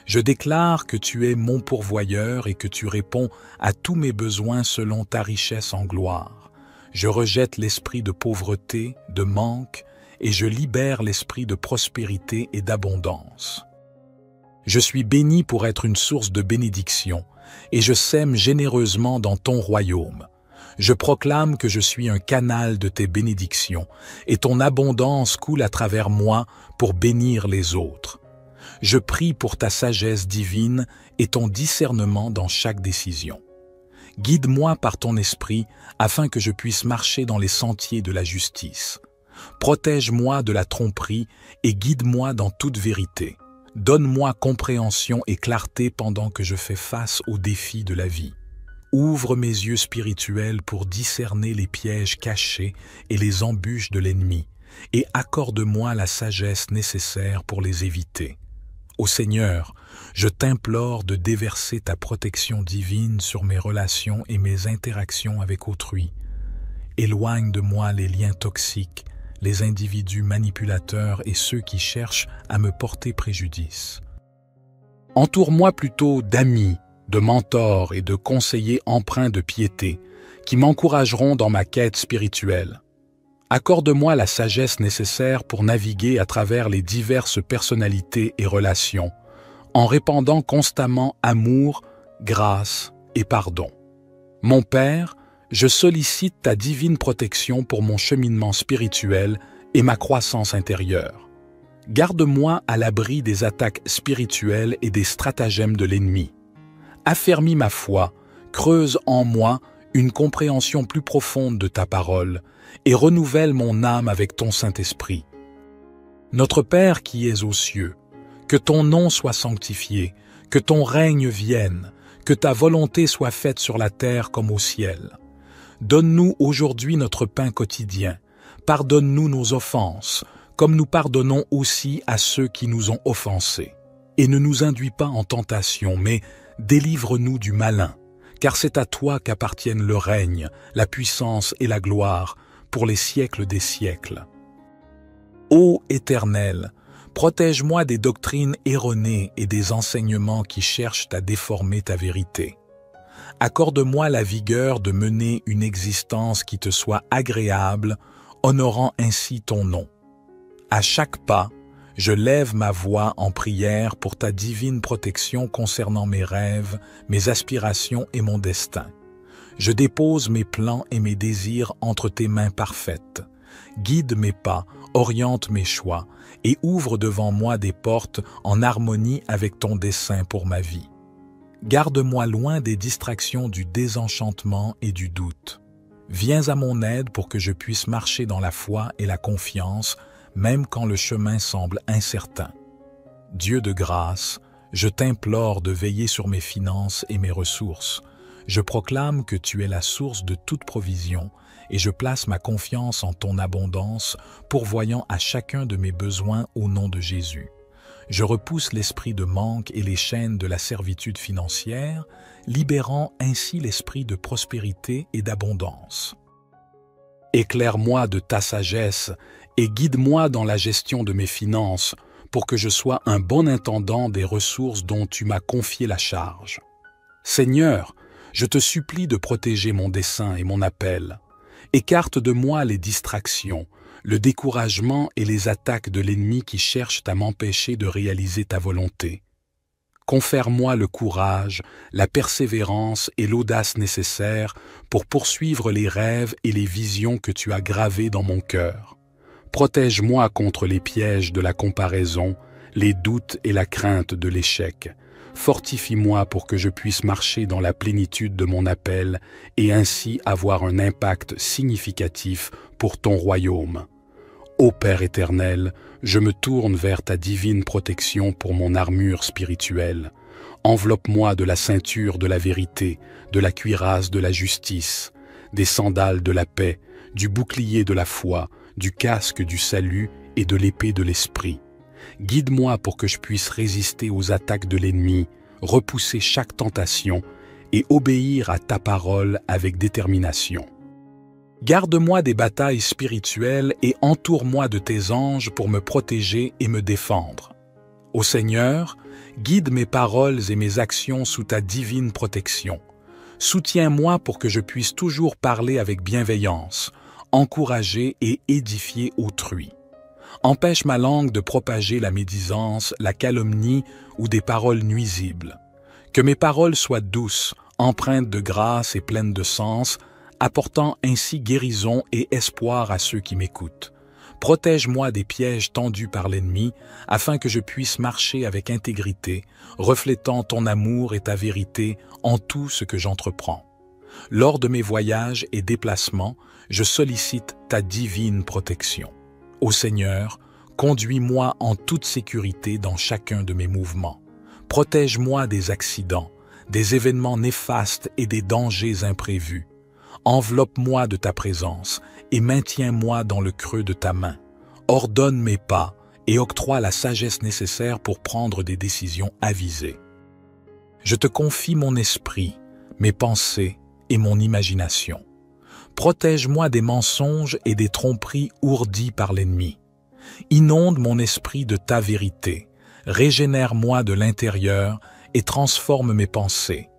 Je déclare que tu es mon pourvoyeur et que tu réponds à tous mes besoins selon ta richesse en gloire. Je rejette l'esprit de pauvreté, de manque, et je libère l'esprit de prospérité et d'abondance. Je suis béni pour être une source de bénédiction, et je sème généreusement dans ton royaume. Je proclame que je suis un canal de tes bénédictions, et ton abondance coule à travers moi pour bénir les autres. Je prie pour ta sagesse divine et ton discernement dans chaque décision. Guide-moi par ton esprit afin que je puisse marcher dans les sentiers de la justice. Protège-moi de la tromperie et guide-moi dans toute vérité. Donne-moi compréhension et clarté pendant que je fais face aux défis de la vie. Ouvre mes yeux spirituels pour discerner les pièges cachés et les embûches de l'ennemi, et accorde-moi la sagesse nécessaire pour les éviter. Ô Seigneur, je t'implore de déverser ta protection divine sur mes relations et mes interactions avec autrui. Éloigne de moi les liens toxiques, les individus manipulateurs et ceux qui cherchent à me porter préjudice. Entoure-moi plutôt d'amis, de mentors et de conseillers empreints de piété qui m'encourageront dans ma quête spirituelle. Accorde-moi la sagesse nécessaire pour naviguer à travers les diverses personnalités et relations, en répandant constamment amour, grâce et pardon. Mon Père, je sollicite ta divine protection pour mon cheminement spirituel et ma croissance intérieure. Garde-moi à l'abri des attaques spirituelles et des stratagèmes de l'ennemi. Affermis ma foi, creuse en moi une compréhension plus profonde de ta parole et renouvelle mon âme avec ton Saint-Esprit. Notre Père qui es aux cieux, que ton nom soit sanctifié, que ton règne vienne, que ta volonté soit faite sur la terre comme au ciel. Donne-nous aujourd'hui notre pain quotidien. Pardonne-nous nos offenses, comme nous pardonnons aussi à ceux qui nous ont offensés. Et ne nous induis pas en tentation, mais délivre-nous du malin, car c'est à toi qu'appartiennent le règne, la puissance et la gloire, pour les siècles des siècles. Ô Éternel, protège-moi des doctrines erronées et des enseignements qui cherchent à déformer ta vérité. Accorde-moi la vigueur de mener une existence qui te soit agréable, honorant ainsi ton nom. À chaque pas, je lève ma voix en prière pour ta divine protection concernant mes rêves, mes aspirations et mon destin. Je dépose mes plans et mes désirs entre tes mains parfaites. Guide mes pas, oriente mes choix et ouvre devant moi des portes en harmonie avec ton dessein pour ma vie. Garde-moi loin des distractions du désenchantement et du doute. Viens à mon aide pour que je puisse marcher dans la foi et la confiance, même quand le chemin semble incertain. Dieu de grâce, je t'implore de veiller sur mes finances et mes ressources. Je proclame que tu es la source de toute provision et je place ma confiance en ton abondance, pourvoyant à chacun de mes besoins au nom de Jésus. Je repousse l'esprit de manque et les chaînes de la servitude financière, libérant ainsi l'esprit de prospérité et d'abondance. Éclaire-moi de ta sagesse et guide-moi dans la gestion de mes finances pour que je sois un bon intendant des ressources dont tu m'as confié la charge. Seigneur, je te supplie de protéger mon dessein et mon appel. Écarte de moi les distractions, le découragement et les attaques de l'ennemi qui cherchent à m'empêcher de réaliser ta volonté. Confère-moi le courage, la persévérance et l'audace nécessaires pour poursuivre les rêves et les visions que tu as gravés dans mon cœur. Protège-moi contre les pièges de la comparaison, les doutes et la crainte de l'échec. Fortifie-moi pour que je puisse marcher dans la plénitude de mon appel et ainsi avoir un impact significatif pour ton royaume. Ô Père éternel, je me tourne vers ta divine protection pour mon armure spirituelle. Enveloppe-moi de la ceinture de la vérité, de la cuirasse de la justice, des sandales de la paix, du bouclier de la foi, du casque du salut et de l'épée de l'esprit. Guide-moi pour que je puisse résister aux attaques de l'ennemi, repousser chaque tentation et obéir à ta parole avec détermination. Garde-moi des batailles spirituelles et entoure-moi de tes anges pour me protéger et me défendre. Ô Seigneur, guide mes paroles et mes actions sous ta divine protection. Soutiens-moi pour que je puisse toujours parler avec bienveillance, encourager et édifier autrui. Empêche ma langue de propager la médisance, la calomnie ou des paroles nuisibles. Que mes paroles soient douces, empreintes de grâce et pleines de sens, apportant ainsi guérison et espoir à ceux qui m'écoutent. Protège-moi des pièges tendus par l'ennemi, afin que je puisse marcher avec intégrité, reflétant ton amour et ta vérité en tout ce que j'entreprends. Lors de mes voyages et déplacements, je sollicite ta divine protection. Ô Seigneur, conduis-moi en toute sécurité dans chacun de mes mouvements. Protège-moi des accidents, des événements néfastes et des dangers imprévus. Enveloppe-moi de ta présence et maintiens-moi dans le creux de ta main. Ordonne mes pas et octroie la sagesse nécessaire pour prendre des décisions avisées. Je te confie mon esprit, mes pensées et mon imagination. Protège-moi des mensonges et des tromperies ourdies par l'ennemi. Inonde mon esprit de ta vérité, régénère-moi de l'intérieur et transforme mes pensées.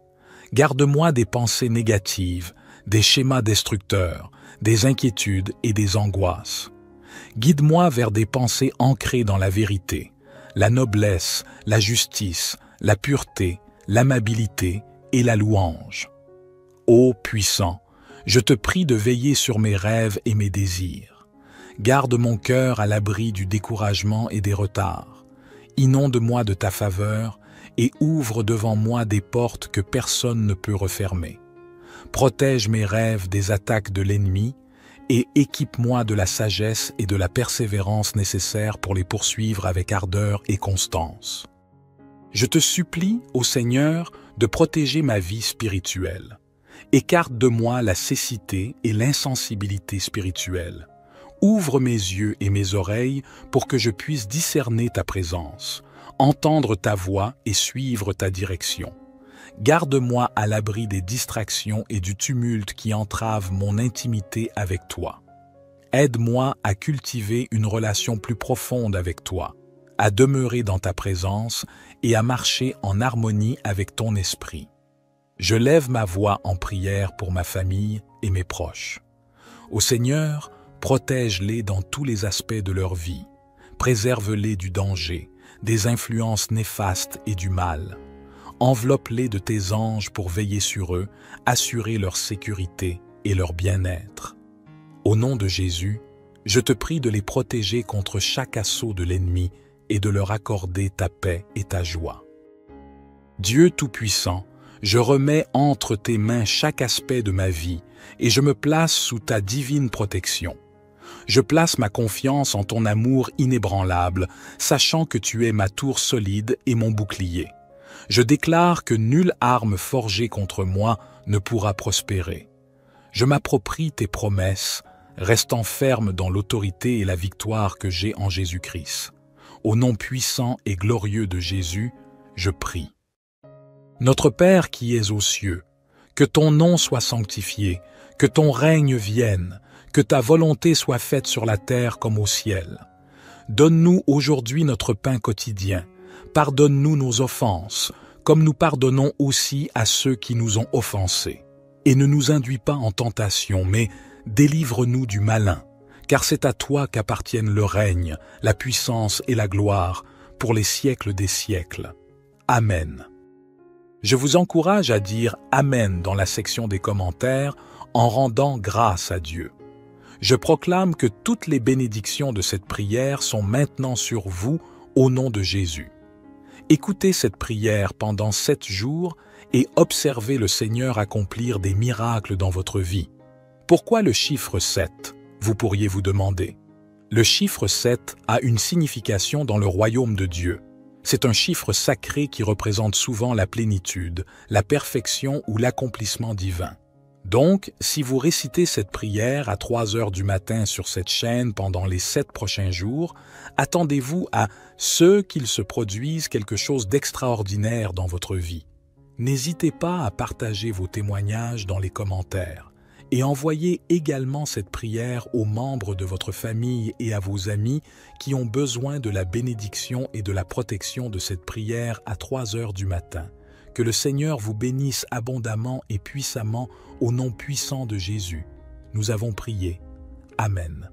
Garde-moi des pensées négatives, des schémas destructeurs, des inquiétudes et des angoisses. Guide-moi vers des pensées ancrées dans la vérité, la noblesse, la justice, la pureté, l'amabilité et la louange. Ô puissant, je te prie de veiller sur mes rêves et mes désirs. Garde mon cœur à l'abri du découragement et des retards. Inonde-moi de ta faveur et ouvre devant moi des portes que personne ne peut refermer. Protège mes rêves des attaques de l'ennemi et équipe-moi de la sagesse et de la persévérance nécessaires pour les poursuivre avec ardeur et constance. Je te supplie, ô Seigneur, de protéger ma vie spirituelle. Écarte de moi la cécité et l'insensibilité spirituelle. Ouvre mes yeux et mes oreilles pour que je puisse discerner ta présence, entendre ta voix et suivre ta direction. Garde-moi à l'abri des distractions et du tumulte qui entravent mon intimité avec toi. Aide-moi à cultiver une relation plus profonde avec toi, à demeurer dans ta présence et à marcher en harmonie avec ton esprit. Je lève ma voix en prière pour ma famille et mes proches. Ô Seigneur, protège-les dans tous les aspects de leur vie. Préserve-les du danger, des influences néfastes et du mal. Enveloppe-les de tes anges pour veiller sur eux, assurer leur sécurité et leur bien-être. Au nom de Jésus, je te prie de les protéger contre chaque assaut de l'ennemi et de leur accorder ta paix et ta joie. Dieu Tout-Puissant, je remets entre tes mains chaque aspect de ma vie et je me place sous ta divine protection. Je place ma confiance en ton amour inébranlable, sachant que tu es ma tour solide et mon bouclier. Je déclare que nulle arme forgée contre moi ne pourra prospérer. Je m'approprie tes promesses, restant ferme dans l'autorité et la victoire que j'ai en Jésus-Christ. Au nom puissant et glorieux de Jésus, je prie. Notre Père qui es aux cieux, que ton nom soit sanctifié, que ton règne vienne, que ta volonté soit faite sur la terre comme au ciel. Donne-nous aujourd'hui notre pain quotidien. Pardonne-nous nos offenses, comme nous pardonnons aussi à ceux qui nous ont offensés. Et ne nous induis pas en tentation, mais délivre-nous du malin, car c'est à toi qu'appartiennent le règne, la puissance et la gloire, pour les siècles des siècles. Amen. Je vous encourage à dire « Amen » dans la section des commentaires en rendant grâce à Dieu. Je proclame que toutes les bénédictions de cette prière sont maintenant sur vous au nom de Jésus. Écoutez cette prière pendant 7 jours et observez le Seigneur accomplir des miracles dans votre vie. Pourquoi le chiffre 7 ? Vous pourriez vous demander. Le chiffre 7 a une signification dans le royaume de Dieu. C'est un chiffre sacré qui représente souvent la plénitude, la perfection ou l'accomplissement divin. Donc, si vous récitez cette prière à 3 heures du matin sur cette chaîne pendant les 7 prochains jours, attendez-vous à ce qu'il se produise quelque chose d'extraordinaire dans votre vie. N'hésitez pas à partager vos témoignages dans les commentaires et envoyez également cette prière aux membres de votre famille et à vos amis qui ont besoin de la bénédiction et de la protection de cette prière à 3 heures du matin. Que le Seigneur vous bénisse abondamment et puissamment au nom puissant de Jésus. Nous avons prié. Amen.